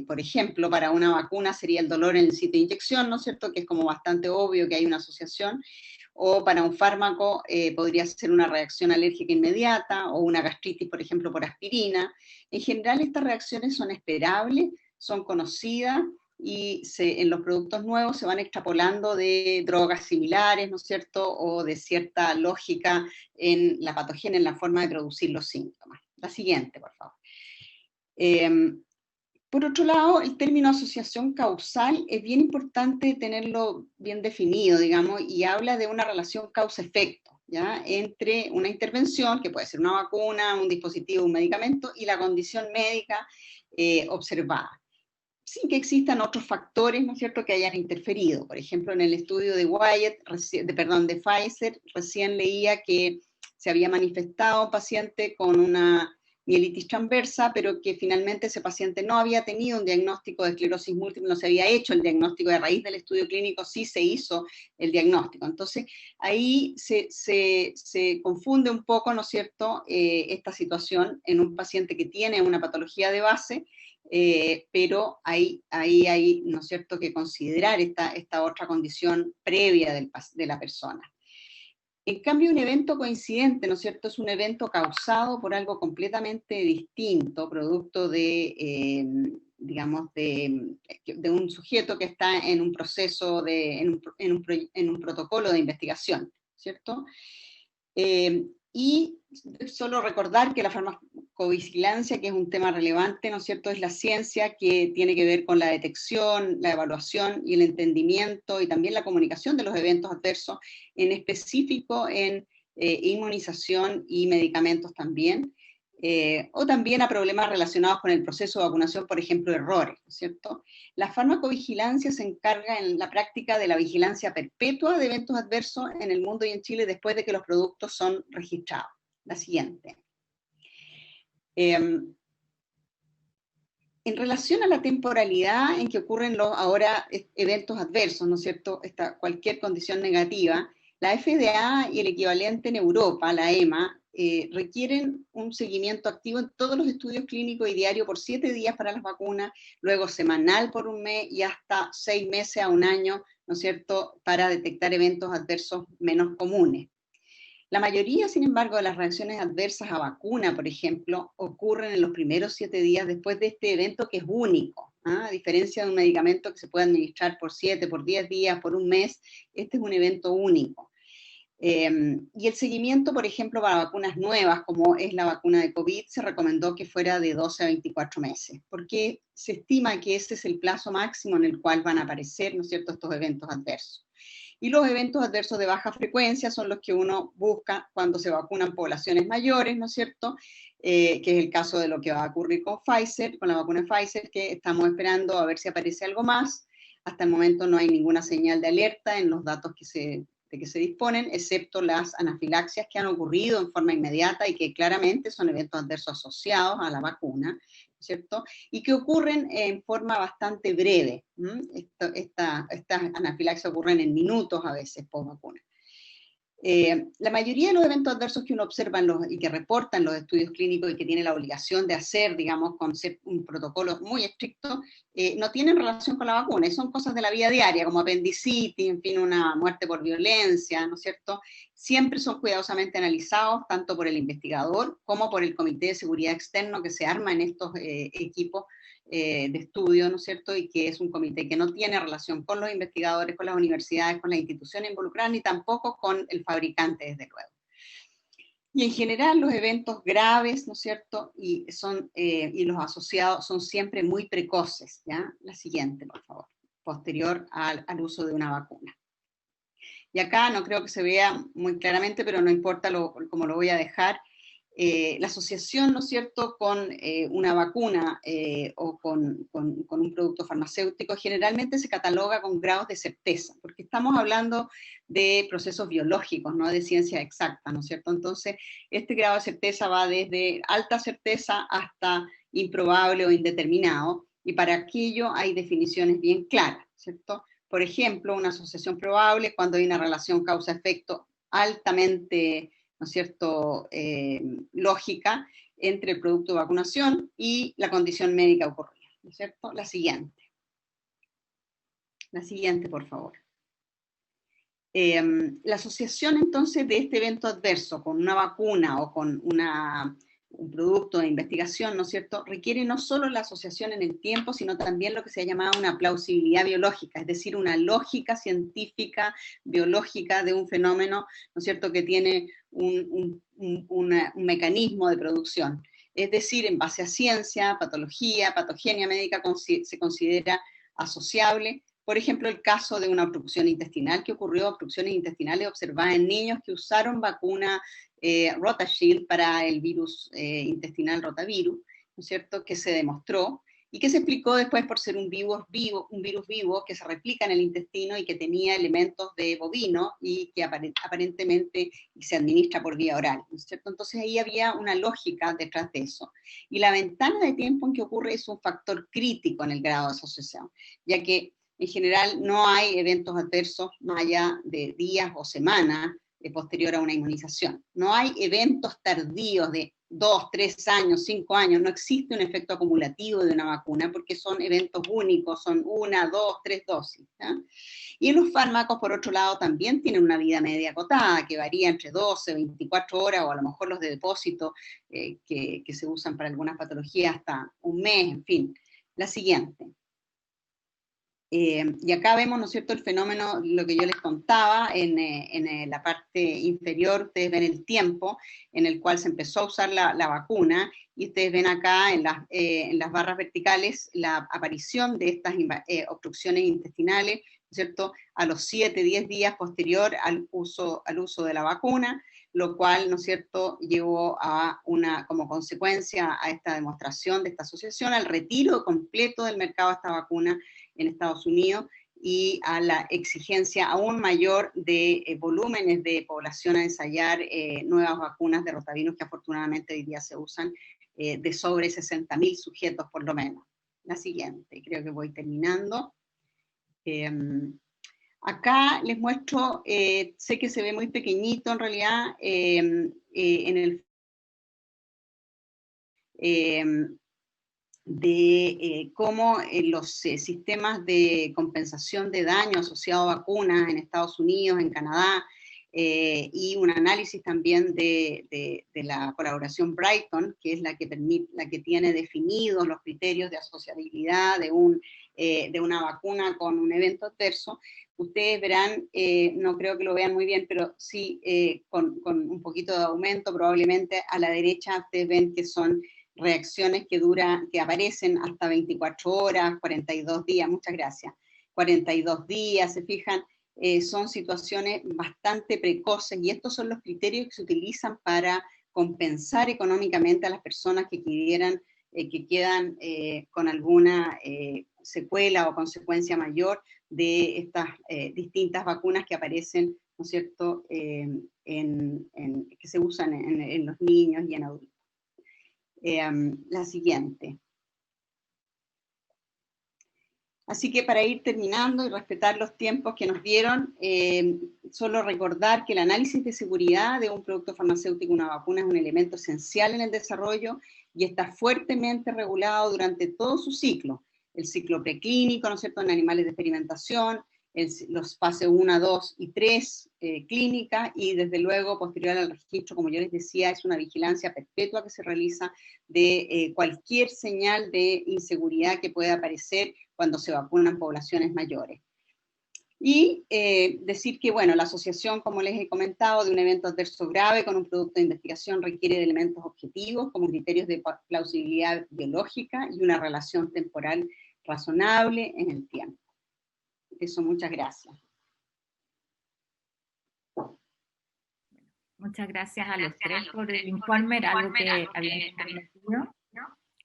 Por ejemplo, para una vacuna sería el dolor en el sitio de inyección, ¿no es cierto?, que es como bastante obvio que hay una asociación. O para un fármaco podría ser una reacción alérgica inmediata, o una gastritis, por ejemplo, por aspirina. En general, estas reacciones son esperables, son conocidas, y en los productos nuevos se van extrapolando de drogas similares, ¿no es cierto?, o de cierta lógica en la patogenia, en la forma de producir los síntomas. La siguiente, por favor. Por otro lado, el término asociación causal es bien importante tenerlo bien definido, digamos, y habla de una relación causa-efecto, ¿ya?, entre una intervención, que puede ser una vacuna, un dispositivo, un medicamento, y la condición médica observada, sin que existan otros factores, ¿no es cierto?, que hayan interferido. Por ejemplo, en el estudio de de Pfizer, recién leía que se había manifestado un paciente con una mielitis transversa, pero que finalmente ese paciente no había tenido un diagnóstico de esclerosis múltiple, no se había hecho el diagnóstico, de raíz del estudio clínico sí se hizo el diagnóstico. Entonces, ahí se confunde un poco, ¿no es cierto?, esta situación en un paciente que tiene una patología de base, pero ahí hay, ¿no es cierto?, que considerar esta otra condición previa de la persona. En cambio, un evento coincidente, ¿no es cierto?, es un evento causado por algo completamente distinto, producto de, digamos, de un sujeto que está en un proceso, en un protocolo de investigación, ¿cierto? Y solo recordar que la farmacovigilancia, que es un tema relevante, ¿no es cierto?, es la ciencia que tiene que ver con la detección, la evaluación y el entendimiento y también la comunicación de los eventos adversos, en específico en inmunización y medicamentos también, o también a problemas relacionados con el proceso de vacunación, por ejemplo, errores, ¿no es cierto? La farmacovigilancia se encarga en la práctica de la vigilancia perpetua de eventos adversos en el mundo y en Chile después de que los productos son registrados. La siguiente. En relación a la temporalidad en que ocurren ahora eventos adversos, ¿no es cierto?, cualquier condición negativa, la FDA y el equivalente en Europa, la EMA, requieren un seguimiento activo en todos los estudios clínicos y diario por 7 días para las vacunas, luego semanal por un mes y hasta 6 meses a un año, ¿no es cierto?, para detectar eventos adversos menos comunes. La mayoría, sin embargo, de las reacciones adversas a vacuna, por ejemplo, ocurren en los primeros 7 días después de este evento que es único, ¿ah? A diferencia de un medicamento que se puede administrar por 7, por 10 días, por un mes, este es un evento único. Y el seguimiento, por ejemplo, para vacunas nuevas, como es la vacuna de COVID, se recomendó que fuera de 12 a 24 meses, porque se estima que ese es el plazo máximo en el cual van a aparecer, ¿no es cierto?, estos eventos adversos. Y los eventos adversos de baja frecuencia son los que uno busca cuando se vacunan poblaciones mayores, ¿no es cierto?, que es el caso de lo que va a ocurrir con Pfizer, con la vacuna Pfizer, que estamos esperando a ver si aparece algo más. Hasta el momento no hay ninguna señal de alerta en los datos que se de que se disponen, excepto las anafilaxias que han ocurrido en forma inmediata y que claramente son eventos adversos asociados a la vacuna, ¿cierto? Y que ocurren en forma bastante breve. Estas anafilaxias ocurren en minutos a veces post vacuna. La mayoría de los eventos adversos que uno observa y que reportan los estudios clínicos y que tiene la obligación de hacer, digamos, con un protocolo muy estricto, no tienen relación con la vacuna, y son cosas de la vida diaria, como apendicitis, en fin, una muerte por violencia, ¿no es cierto? Siempre son cuidadosamente analizados, tanto por el investigador como por el Comité de Seguridad Externo que se arma en estos equipos de estudio, ¿no es cierto?, y que es un comité que no tiene relación con los investigadores, con las universidades, con las instituciones involucradas, ni tampoco con el fabricante, desde luego. Y en general los eventos graves, ¿no es cierto?, y los asociados son siempre muy precoces, ¿ya? La siguiente, por favor, posterior al uso de una vacuna. Y acá no creo que se vea muy claramente, pero no importa cómo lo voy a dejar. La asociación, ¿no es cierto?, con una vacuna o con un producto farmacéutico generalmente se cataloga con grados de certeza, porque estamos hablando de procesos biológicos, no de ciencia exacta, ¿no es cierto? Entonces, este grado de certeza va desde alta certeza hasta improbable o indeterminado, y para aquello hay definiciones bien claras, ¿cierto? Por ejemplo, una asociación probable cuando hay una relación causa-efecto altamente, ¿no es cierto?, lógica entre el producto de vacunación y la condición médica ocurrida, ¿no es cierto? La siguiente, por favor. La asociación entonces de este evento adverso con una vacuna o con un producto de investigación, ¿no es cierto?, requiere no solo la asociación en el tiempo, sino también lo que se ha llamado una plausibilidad biológica, es decir, una lógica científica, biológica de un fenómeno, ¿no es cierto?, que tiene un mecanismo de producción. Es decir, en base a ciencia, patología, patogenia médica se considera asociable. Por ejemplo, el caso de una obstrucción intestinal que ocurrió, obstrucciones intestinales observadas en niños que usaron vacuna RotaShield para el virus intestinal rotavirus, ¿no es cierto?, que se demostró y que se explicó después por ser un virus vivo que se replica en el intestino y que tenía elementos de bovino y que aparentemente se administra por vía oral, ¿no es cierto? Entonces ahí había una lógica detrás de eso. Y la ventana de tiempo en que ocurre es un factor crítico en el grado de asociación, ya que en general no hay eventos adversos más allá de días o semanas posterior a una inmunización. No hay eventos tardíos de 2, 3 años, 5 años, no existe un efecto acumulativo de una vacuna porque son eventos únicos, son 1, 2, 3 dosis. ¿Ya? Y los fármacos, por otro lado, también tienen una vida media acotada, que varía entre 12, 24 horas, o a lo mejor los de depósito que se usan para algunas patologías hasta un mes, en fin. La siguiente. Y acá vemos, ¿no es cierto?, el fenómeno, lo que yo les contaba, en la parte inferior ustedes ven el tiempo en el cual se empezó a usar la vacuna, y ustedes ven acá en las barras verticales la aparición de estas obstrucciones intestinales, ¿no es cierto?, a los 7, 10 días posterior al uso de la vacuna, lo cual, ¿no es cierto?, llevó a como consecuencia a esta demostración de esta asociación, al retiro completo del mercado de esta vacuna en Estados Unidos y a la exigencia aún mayor de volúmenes de población a ensayar nuevas vacunas de rotavirus que afortunadamente hoy día se usan de sobre 60.000 sujetos por lo menos. La siguiente, creo que voy terminando. Acá les muestro, sé que se ve muy pequeñito en realidad, de cómo los sistemas de compensación de daño asociados a vacunas en Estados Unidos, en Canadá, y un análisis también de la colaboración Brighton, que es la que tiene definidos los criterios de asociabilidad de una vacuna con un evento adverso. Ustedes verán, no creo que lo vean muy bien, pero sí con un poquito de aumento probablemente a la derecha ustedes ven que son reacciones que aparecen hasta 24 horas, 42 días, muchas gracias, 42 días, se fijan, son situaciones bastante precoces, y estos son los criterios que se utilizan para compensar económicamente a las personas que quedan con alguna secuela o consecuencia mayor de estas distintas vacunas que aparecen ¿no es cierto?, que se usan en los niños y en adultos. La siguiente. Así que para ir terminando y respetar los tiempos que nos dieron, solo recordar que el análisis de seguridad de un producto farmacéutico, una vacuna, es un elemento esencial en el desarrollo y está fuertemente regulado durante todo su ciclo. El ciclo preclínico, ¿no es cierto?, en animales de experimentación, los fases 1, 2 y 3 clínica, y desde luego posterior al registro, como yo les decía, es una vigilancia perpetua que se realiza de cualquier señal de inseguridad que pueda aparecer cuando se vacunan poblaciones mayores. Y decir que, bueno, la asociación, como les he comentado, de un evento adverso grave con un producto de investigación requiere de elementos objetivos como criterios de plausibilidad biológica y una relación temporal razonable en el tiempo. Eso, muchas gracias. Muchas gracias a los tres por el informe, era algo que habían comprometido.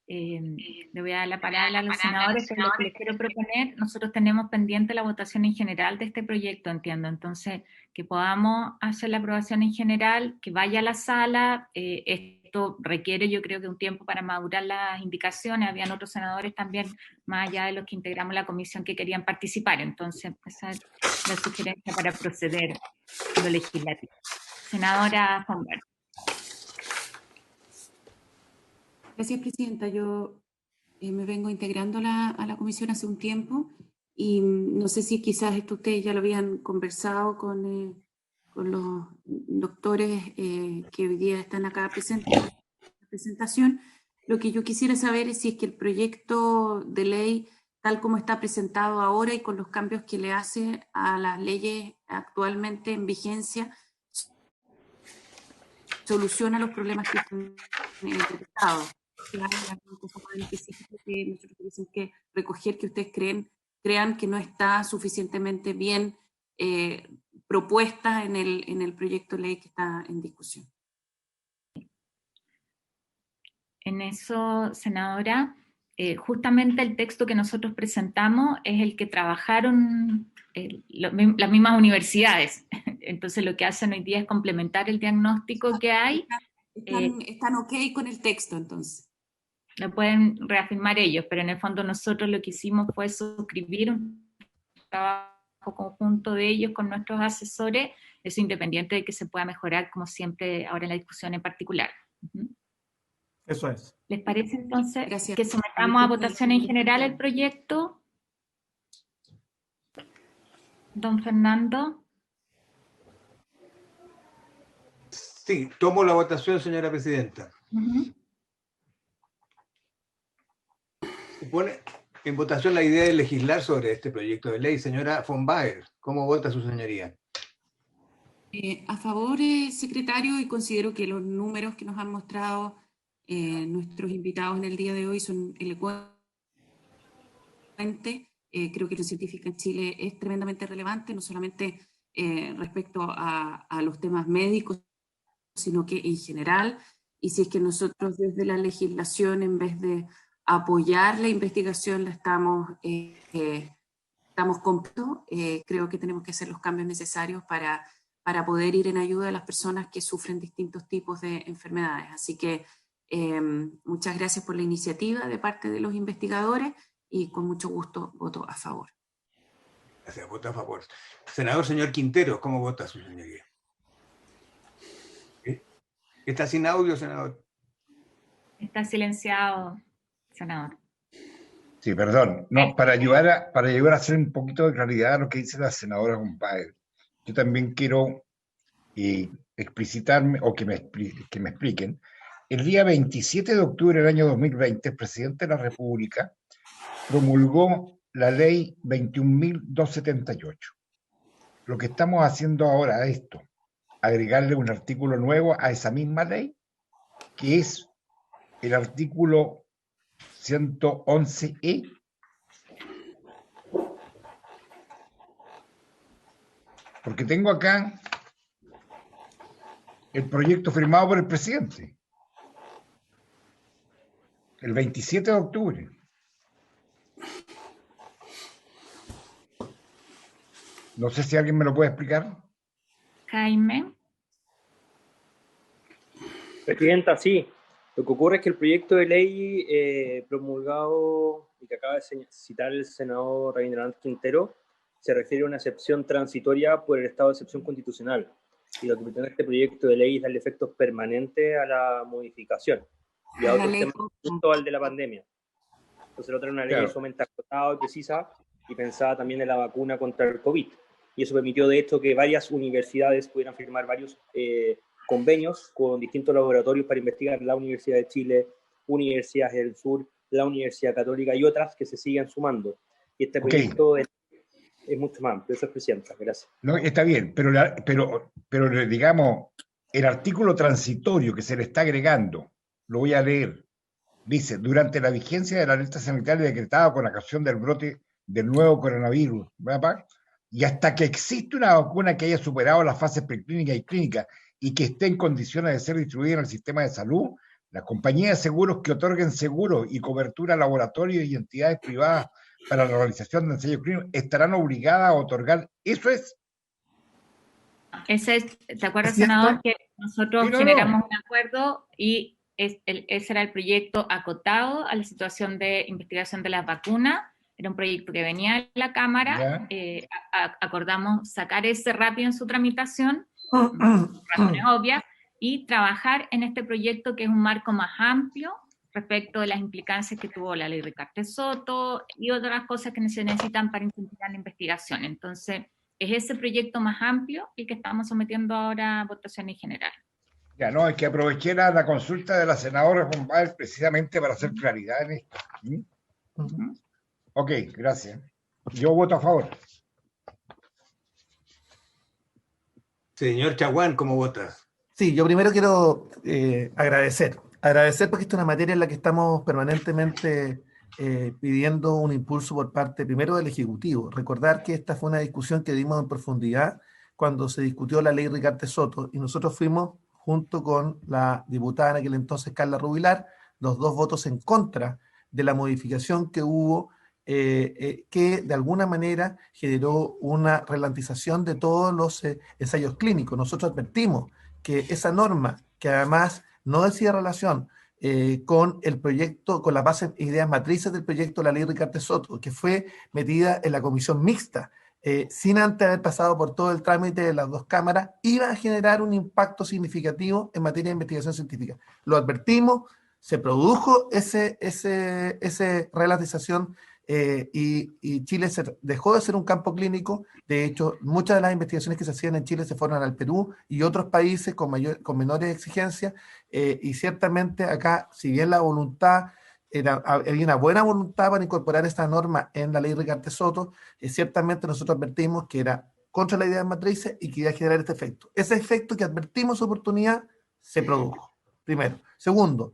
Le voy a dar la palabra a los senadores, pero lo que les quiero proponer, nosotros tenemos pendiente la votación en general de este proyecto, entiendo, entonces que podamos hacer la aprobación en general, que vaya a la sala, esto requiere yo creo que un tiempo para madurar las indicaciones, habían otros senadores también, más allá de los que integramos la comisión que querían participar, entonces esa es la sugerencia para proceder a lo legislativo. Senadora Fonberg. Gracias, Presidenta. Yo me vengo integrando a la comisión hace un tiempo y no sé si quizás esto ustedes ya lo habían conversado con los doctores que hoy día están acá presentes en la presentación. Lo que yo quisiera saber es si es que el proyecto de ley, tal como está presentado ahora y con los cambios que le hace a las leyes actualmente en vigencia, soluciona los problemas que están detectados. Claro, hay cosas más específicas que nosotros tenemos que recoger que ustedes crean que no está suficientemente bien propuesta en el proyecto de ley que está en discusión. En eso, senadora, justamente el texto que nosotros presentamos es el que trabajaron las mismas universidades. Entonces lo que hacen hoy día es complementar el diagnóstico que hay. Están ok con el texto, entonces. Lo pueden reafirmar ellos, pero en el fondo nosotros lo que hicimos fue suscribir un trabajo conjunto de ellos con nuestros asesores, eso independiente de que se pueda mejorar, como siempre, ahora en la discusión en particular. Eso es. ¿Les parece entonces Gracias. que sometamos a votación en general el proyecto? Don Fernando. Sí, tomo la votación, señora presidenta. Se pone en votación la idea de legislar sobre este proyecto de ley. Señora von Baer, ¿cómo vota su señoría? A favor, secretario, y considero que los números que nos han mostrado nuestros invitados en el día de hoy son elocuentes. Creo que lo científico en Chile es tremendamente relevante, no solamente respecto a los temas médicos, sino que en general, y si es que nosotros desde la legislación, en vez de apoyar la investigación, la estamos completo, creo que tenemos que hacer los cambios necesarios para poder ir en ayuda de las personas que sufren distintos tipos de enfermedades. Así que muchas gracias por la iniciativa de parte de los investigadores y con mucho gusto voto a favor. Gracias, voto a favor. Senador, señor Quintero, ¿cómo vota su señoría? ¿Está sin audio, senador? Está silenciado, senador. Sí, perdón. No, para ayudar a hacer un poquito de claridad a lo que dice la senadora von Baer, yo también quiero explicitarme o que me expliquen. El día 27 de octubre del año 2020, el presidente de la República promulgó la ley 21.278. Lo que estamos haciendo ahora es esto, agregarle un artículo nuevo a esa misma ley, que es el artículo 111E. Porque tengo acá el proyecto firmado por el presidente, el 27 de octubre. No sé si alguien me lo puede explicar. Jaime. Presidenta, sí. Lo que ocurre es que el proyecto de ley promulgado y que acaba de citar el senador Rabindranath Quintero se refiere a una excepción transitoria por el estado de excepción constitucional. Y lo que pretende este proyecto de ley es darle efectos permanentes a la modificación y a otros temas junto al de la pandemia. Entonces, la otra era una ley sumamente acotada y precisa y pensada también en la vacuna contra el COVID. Y eso permitió, de hecho, que varias universidades pudieran firmar varios convenios con distintos laboratorios para investigar: la Universidad de Chile, Universidades del Sur, la Universidad Católica y otras que se siguen sumando. Y este proyecto es mucho más amplio. Eso es, presidenta. Gracias. No, está bien, pero digamos, el artículo transitorio que se le está agregando, lo voy a leer, dice: durante la vigencia de la alerta sanitaria decretada con ocasión del brote del nuevo coronavirus, ¿verdad? Y hasta que existe una vacuna que haya superado las fases preclínicas y clínicas y que esté en condiciones de ser distribuida en el sistema de salud, las compañías de seguros que otorguen seguros y cobertura a laboratorios y entidades privadas para la realización de ensayos clínicos estarán obligadas a otorgar. Eso es. ¿Te acuerdas, senador, que nosotros generamos un acuerdo y ese era el proyecto acotado a la situación de investigación de las vacunas? Era un proyecto que venía de la Cámara, acordamos sacar ese rápido en su tramitación, por razones obvias, y trabajar en este proyecto que es un marco más amplio respecto de las implicancias que tuvo la ley Ricardo Soto y otras cosas que se necesitan para incentivar la investigación. Entonces, es ese proyecto más amplio el que estamos sometiendo ahora a votación en general. Ya, no, es que aproveché la consulta de la senadora Bombal precisamente para hacer claridad en esto. Ok, gracias. Yo voto a favor. Señor Chaguán, ¿cómo vota? Sí, yo primero quiero agradecer porque esta es una materia en la que estamos permanentemente pidiendo un impulso por parte primero del Ejecutivo. Recordar que esta fue una discusión que dimos en profundidad cuando se discutió la ley Ricardo Soto y nosotros fuimos, junto con la diputada en aquel entonces Carla Rubilar, los dos votos en contra de la modificación que hubo, que de alguna manera generó una ralentización de todos los ensayos clínicos. Nosotros advertimos que esa norma, que además no decía relación con el proyecto, con las bases e ideas matrices del proyecto de la ley Ricardo Soto, que fue metida en la comisión mixta, sin antes haber pasado por todo el trámite de las dos cámaras, iba a generar un impacto significativo en materia de investigación científica. Lo advertimos, se produjo esa relatización y Chile dejó de ser un campo clínico. De hecho, muchas de las investigaciones que se hacían en Chile se fueron al Perú y otros países con menores exigencias, y ciertamente acá, si bien la voluntad había una buena voluntad para incorporar esta norma en la ley Ricardo Soto, ciertamente nosotros advertimos que era contra la idea de matrices y que iba a generar este efecto. Ese efecto que advertimos oportunidad se produjo, primero. Segundo,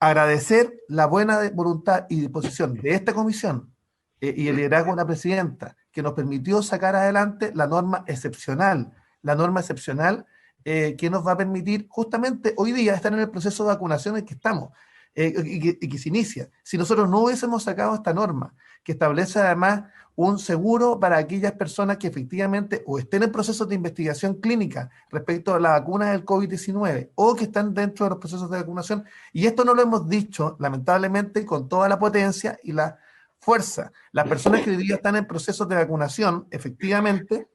agradecer la buena voluntad y disposición de esta comisión y el liderazgo de la presidenta, que nos permitió sacar adelante la norma excepcional que nos va a permitir justamente hoy día estar en el proceso de vacunación en que estamos y que se inicia. Si nosotros no hubiésemos sacado esta norma, que establece además un seguro para aquellas personas que efectivamente o estén en procesos de investigación clínica respecto a la vacuna del COVID-19 o que están dentro de los procesos de vacunación, y esto no lo hemos dicho lamentablemente con toda la potencia y la fuerza. Las personas que hoy día están en procesos de vacunación efectivamente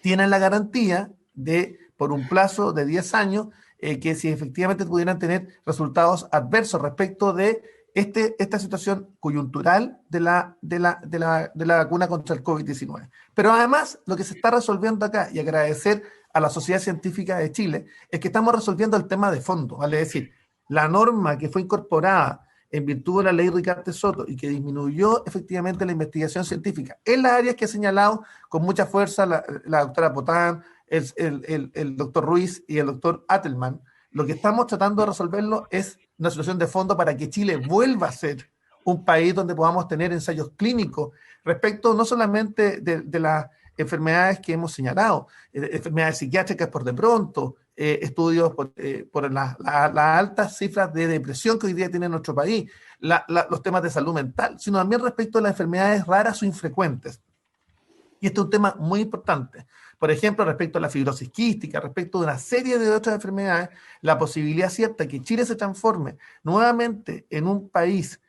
tienen la garantía de, por un plazo de 10 años, que si efectivamente pudieran tener resultados adversos respecto de esta situación coyuntural de la vacuna contra el COVID-19. Pero además, lo que se está resolviendo acá, y agradecer a la Sociedad Científica de Chile, es que estamos resolviendo el tema de fondo, ¿vale? Es decir, la norma que fue incorporada en virtud de la ley Ricardo Soto y que disminuyó efectivamente la investigación científica en las áreas que ha señalado con mucha fuerza la doctora Potán, el doctor Ruiz y el doctor Atelman. Lo que estamos tratando de resolverlo es una solución de fondo para que Chile vuelva a ser un país donde podamos tener ensayos clínicos respecto no solamente de las enfermedades que hemos señalado, enfermedades psiquiátricas por de pronto, estudios por las altas cifras de depresión que hoy día tiene nuestro país, los temas de salud mental, sino también respecto a las enfermedades raras o infrecuentes. Y este es un tema muy importante. Por ejemplo, respecto a la fibrosis quística, respecto de una serie de otras enfermedades, la posibilidad cierta que Chile se transforme nuevamente en un país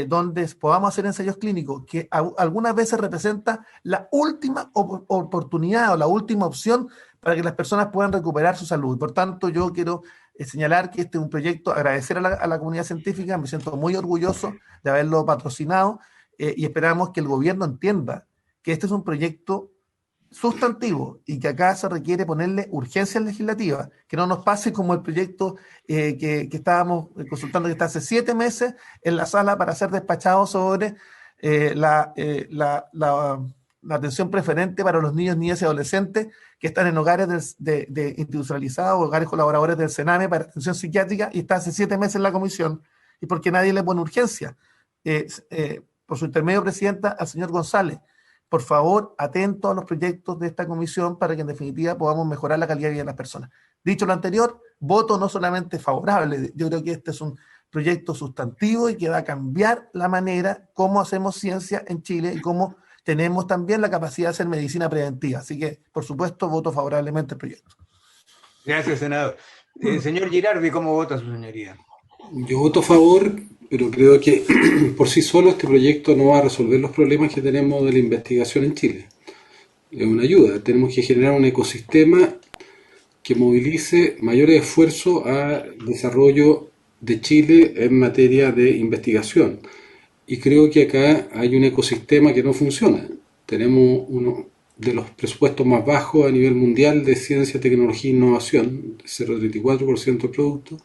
donde podamos hacer ensayos clínicos, que algunas veces representa la última oportunidad o la última opción para que las personas puedan recuperar su salud. Por tanto, yo quiero señalar que este es un proyecto, agradecer a la comunidad científica, me siento muy orgulloso de haberlo patrocinado y esperamos que el gobierno entienda que este es un proyecto sustantivo y que acá se requiere ponerle urgencia legislativa, que no nos pase como el proyecto que estábamos consultando que está hace 7 meses en la sala para ser despachado sobre la atención preferente para los niños, niñas y adolescentes que están en hogares de institucionalizados, hogares colaboradores del Sename para atención psiquiátrica, y está hace 7 meses en la comisión, y porque nadie le pone urgencia. Por su intermedio, presidenta, al señor González, por favor, atento a los proyectos de esta comisión para que en definitiva podamos mejorar la calidad de vida de las personas. Dicho lo anterior, voto no solamente favorable, yo creo que este es un proyecto sustantivo y que va a cambiar la manera como hacemos ciencia en Chile y cómo tenemos también la capacidad de hacer medicina preventiva. Así que, por supuesto, voto favorablemente al proyecto. Gracias, senador. Señor Girardi, ¿cómo vota su señoría? Yo voto a favor, pero creo que por sí solo este proyecto no va a resolver los problemas que tenemos de la investigación en Chile. Es una ayuda. Tenemos que generar un ecosistema que movilice mayores esfuerzos al desarrollo de Chile en materia de investigación. Y creo que acá hay un ecosistema que no funciona. Tenemos uno de los presupuestos más bajos a nivel mundial de ciencia, tecnología e innovación, 0,34% del producto.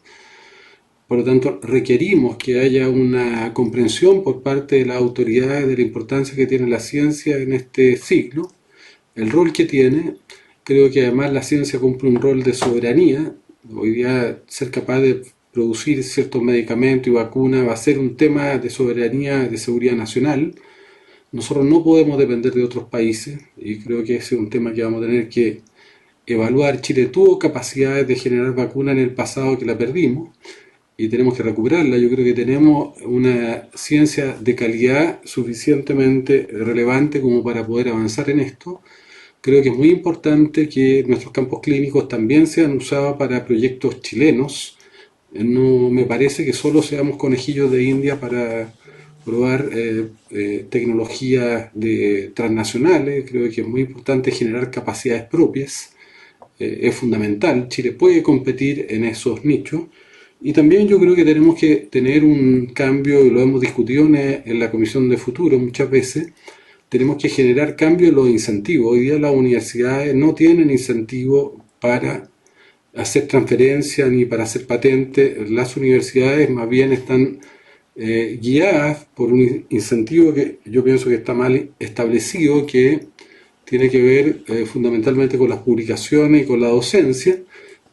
Por lo tanto, requerimos que haya una comprensión por parte de las autoridades de la importancia que tiene la ciencia en este siglo, el rol que tiene. Creo que además la ciencia cumple un rol de soberanía. Hoy día ser capaz de producir ciertos medicamentos y vacunas va a ser un tema de soberanía, de seguridad nacional. Nosotros no podemos depender de otros países y creo que ese es un tema que vamos a tener que evaluar. Chile tuvo capacidades de generar vacunas en el pasado que la perdimos y tenemos que recuperarla. Yo creo que tenemos una ciencia de calidad suficientemente relevante como para poder avanzar en esto. Creo que es muy importante que nuestros campos clínicos también sean usados para proyectos chilenos. No me parece que solo seamos conejillos de India para probar tecnologías transnacionales. Creo que es muy importante generar capacidades propias. Es fundamental. Chile puede competir en esos nichos. Y también yo creo que tenemos que tener un cambio, y lo hemos discutido en la Comisión de Futuro muchas veces, tenemos que generar cambio en los incentivos. Hoy día las universidades no tienen incentivos para hacer transferencias ni para hacer patentes. Las universidades más bien están guiadas por un incentivo que yo pienso que está mal establecido, que tiene que ver fundamentalmente con las publicaciones y con la docencia.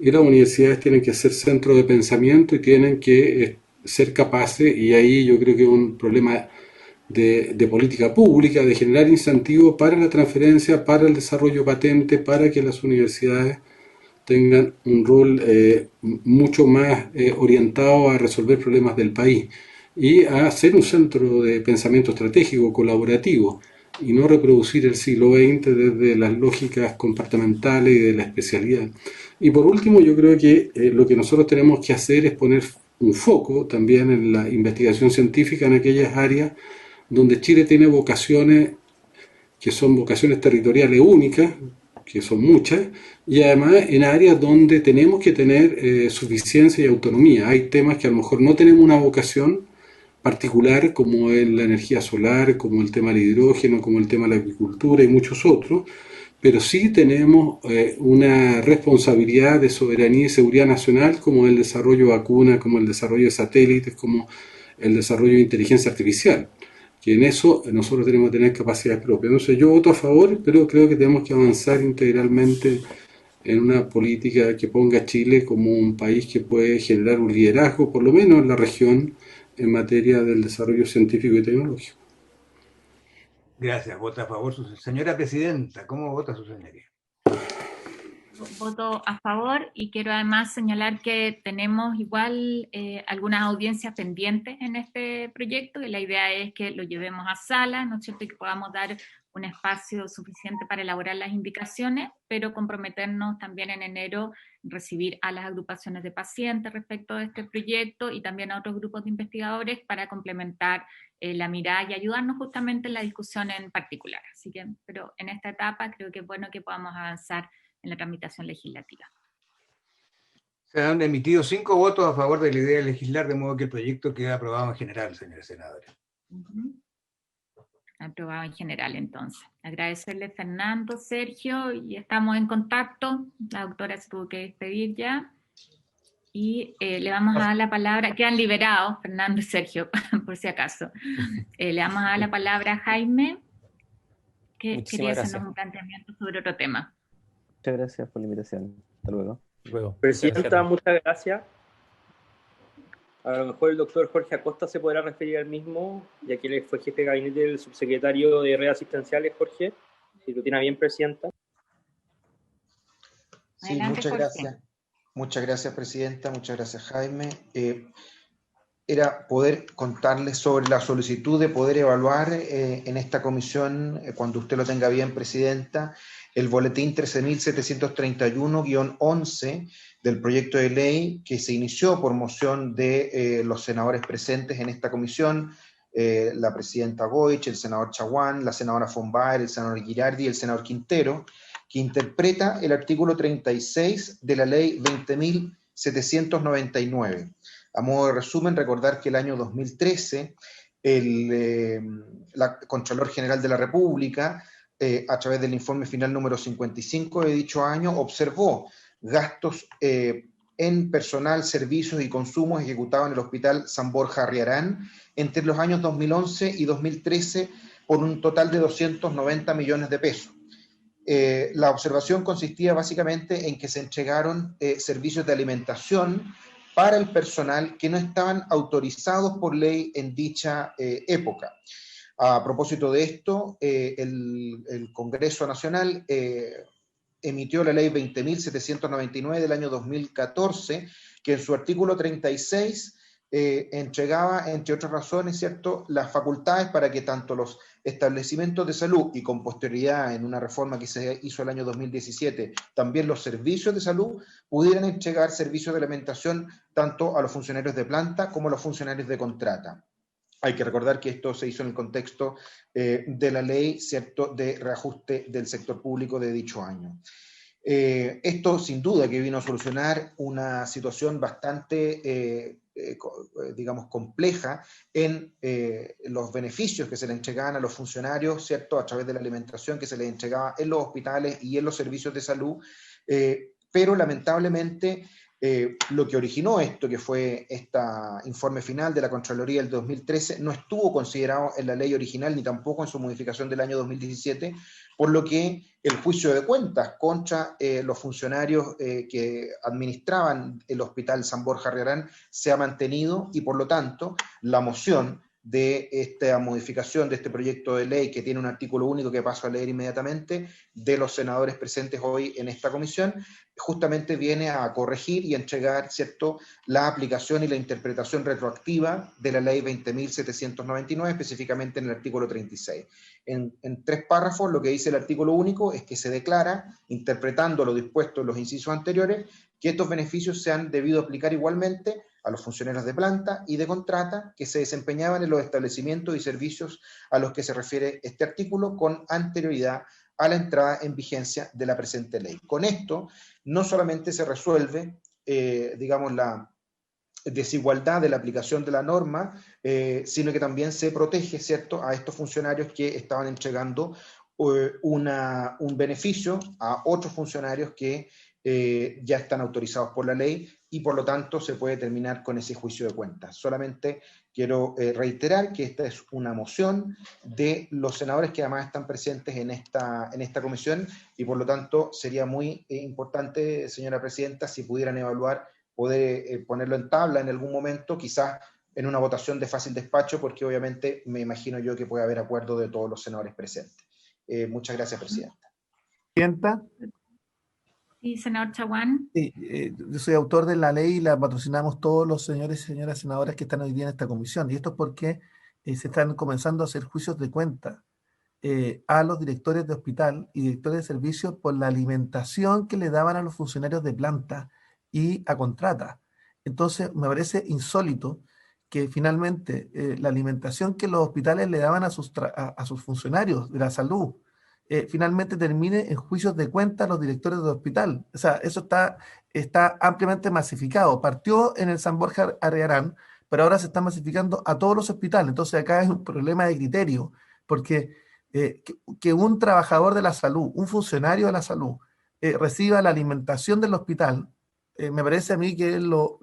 Y las universidades tienen que ser centro de pensamiento y tienen que ser capaces, y ahí yo creo que es un problema de política pública, de generar incentivos para la transferencia, para el desarrollo patente, para que las universidades tengan un rol mucho más orientado a resolver problemas del país y a ser un centro de pensamiento estratégico, colaborativo, y no reproducir el siglo XX desde las lógicas comportamentales y de la especialidad. Y por último, yo creo que lo que nosotros tenemos que hacer es poner un foco también en la investigación científica en aquellas áreas donde Chile tiene vocaciones que son vocaciones territoriales únicas, que son muchas, y además en áreas donde tenemos que tener suficiencia y autonomía. Hay temas que a lo mejor no tenemos una vocación particular, como es la energía solar, como el tema del hidrógeno, como el tema de la agricultura y muchos otros, pero sí tenemos una responsabilidad de soberanía y seguridad nacional, como el desarrollo de vacunas, como el desarrollo de satélites, como el desarrollo de inteligencia artificial, que en eso nosotros tenemos que tener capacidades propias. Entonces yo voto a favor, pero creo que tenemos que avanzar integralmente en una política que ponga a Chile como un país que puede generar un liderazgo, por lo menos en la región, en materia del desarrollo científico y tecnológico. Gracias, vota a favor. Señora Presidenta, ¿cómo vota su señoría? voto a favor, y quiero además señalar que tenemos igual algunas audiencias pendientes en este proyecto, y la idea es que lo llevemos a sala, ¿no es cierto?, y que podamos dar un espacio suficiente para elaborar las indicaciones, pero comprometernos también en enero recibir a las agrupaciones de pacientes respecto de este proyecto y también a otros grupos de investigadores para complementar la mirada y ayudarnos justamente en la discusión en particular. Así que, pero en esta etapa creo que es bueno que podamos avanzar en la tramitación legislativa. Se han emitido 5 votos a favor de la idea de legislar, de modo que el proyecto queda aprobado en general, señores senadores. Aprobado en general, entonces. Agradecerle, Fernando, Sergio, y estamos en contacto. La doctora se tuvo que despedir ya. Y le vamos a dar la palabra, quedan liberados, Fernando y Sergio, por si acaso. Le vamos a dar la palabra a Jaime, que quería hacernos un planteamiento sobre otro tema. Muchas gracias por la invitación. Hasta luego. Presidenta, muchas gracias. A lo mejor el doctor Jorge Acosta se podrá referir al mismo, ya que él fue jefe de gabinete del subsecretario de redes asistenciales, Jorge, si lo tiene bien, Presidenta. Sí, muchas gracias. Muchas gracias, Presidenta. Muchas gracias, Jaime. Era poder contarles sobre la solicitud de poder evaluar en esta comisión, cuando usted lo tenga bien, Presidenta, el boletín 13.731-11 del proyecto de ley que se inició por moción de los senadores presentes en esta comisión, la presidenta Goich, el senador Chaguán, la senadora von Baer, el senador Girardi y el senador Quintero, que interpreta el artículo 36 de la ley 20.799. A modo de resumen, recordar que el año 2013, la Contralor General de la República, a través del informe final número 55 de dicho año, observó gastos en personal, servicios y consumos ejecutados en el Hospital San Borja Arriarán entre los años 2011 y 2013 por un total de 290 millones de pesos. La observación consistía básicamente en que se entregaron servicios de alimentación para el personal que no estaban autorizados por ley en dicha época. A propósito de esto, el Congreso Nacional emitió la ley 20.799 del año 2014, que en su artículo 36 entregaba, entre otras razones, ¿cierto?, las facultades para que tanto los establecimientos de salud y con posterioridad en una reforma que se hizo el año 2017, también los servicios de salud pudieran entregar servicios de alimentación tanto a los funcionarios de planta como a los funcionarios de contrata. Hay que recordar que esto se hizo en el contexto de la ley, ¿cierto?, de reajuste del sector público de dicho año. Esto sin duda que vino a solucionar una situación bastante, digamos, compleja en los beneficios que se le entregaban a los funcionarios, ¿cierto?, a través de la alimentación que se les entregaba en los hospitales y en los servicios de salud, pero lamentablemente lo que originó esto, que fue este informe final de la Contraloría del 2013, no estuvo considerado en la ley original ni tampoco en su modificación del año 2017, por lo que el juicio de cuentas contra los funcionarios que administraban el Hospital San Borja Arriarán se ha mantenido, y por lo tanto la moción de esta modificación de este proyecto de ley, que tiene un artículo único que paso a leer inmediatamente, de los senadores presentes hoy en esta comisión, justamente viene a corregir y a entregar, ¿cierto?, la aplicación y la interpretación retroactiva de la ley 20.799, específicamente en el artículo 36. En 3 párrafos, lo que dice el artículo único es que se declara, interpretando lo dispuesto en los incisos anteriores, que estos beneficios se han debido aplicar igualmente a los funcionarios de planta y de contrata que se desempeñaban en los establecimientos y servicios a los que se refiere este artículo con anterioridad a la entrada en vigencia de la presente ley. Con esto, no solamente se resuelve, digamos, la desigualdad de la aplicación de la norma, sino que también se protege, ¿cierto?, a estos funcionarios que estaban entregando un beneficio a otros funcionarios que ya están autorizados por la ley, y por lo tanto se puede terminar con ese juicio de cuentas. Solamente quiero reiterar que esta es una moción de los senadores que además están presentes en esta comisión, y por lo tanto sería muy importante, señora presidenta, si pudieran evaluar, poder ponerlo en tabla en algún momento, quizás en una votación de fácil despacho, porque obviamente me imagino yo que puede haber acuerdo de todos los senadores presentes. Muchas gracias, presidenta. ¿Presidenta? senador Chaguán. Sí, yo soy autor de la ley y la patrocinamos todos los señores y señoras senadoras que están hoy día en esta comisión. Y esto es porque se están comenzando a hacer juicios de cuenta a los directores de hospital y directores de servicios por la alimentación que le daban a los funcionarios de planta y a contrata. Entonces, me parece insólito que finalmente la alimentación que los hospitales le daban a sus funcionarios de la salud finalmente termine en juicios de cuenta a los directores de hospital. O sea, eso está ampliamente masificado. Partió en el San Borja Ariarán, pero ahora se está masificando a todos los hospitales. Entonces acá es un problema de criterio, porque que un trabajador de la salud, un funcionario de la salud, reciba la alimentación del hospital, me parece a mí que es lo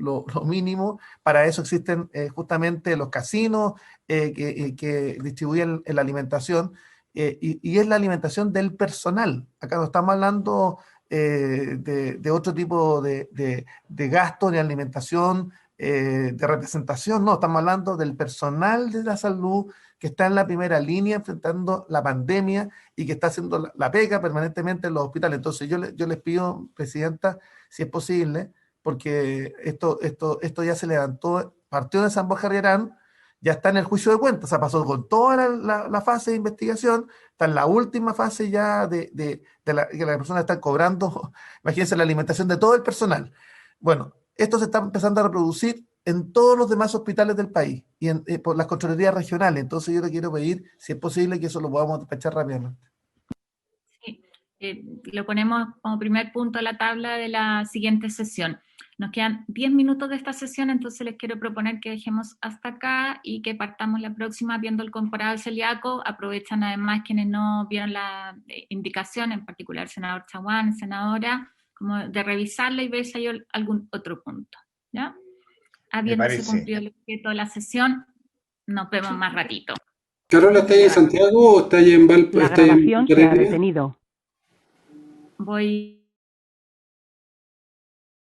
mínimo. Para eso existen justamente los casinos que distribuyen la alimentación, y es la alimentación del personal. Acá no estamos hablando de otro tipo de gasto de alimentación, de representación, no, estamos hablando del personal de la salud que está en la primera línea enfrentando la pandemia y que está haciendo la pega permanentemente en los hospitales. Entonces yo les pido, Presidenta, si es posible, porque esto ya se levantó, partió de San Borja Ariarán, ya está en el juicio de cuentas, o sea, pasó con toda la fase de investigación, está en la última fase ya que la persona está cobrando, imagínense, la alimentación de todo el personal. Bueno, esto se está empezando a reproducir en todos los demás hospitales del país y por las contralorías regionales. Entonces yo le quiero pedir, si es posible, que eso lo podamos despachar rápidamente. Sí, lo ponemos como primer punto a la tabla de la siguiente sesión. Nos quedan 10 minutos de esta sesión, entonces les quiero proponer que dejemos hasta acá y que partamos la próxima viendo el comparado celíaco. Aprovechan además quienes no vieron la indicación, en particular el senador Chaguán, senadora, como de revisarla y ver si hay algún otro punto, ¿ya? Habiéndose cumplido el objeto de la sesión, nos vemos más ratito. Carola, ¿está ahí en Santiago o está ahí en Valpo? La grabación se ha detenido. Voy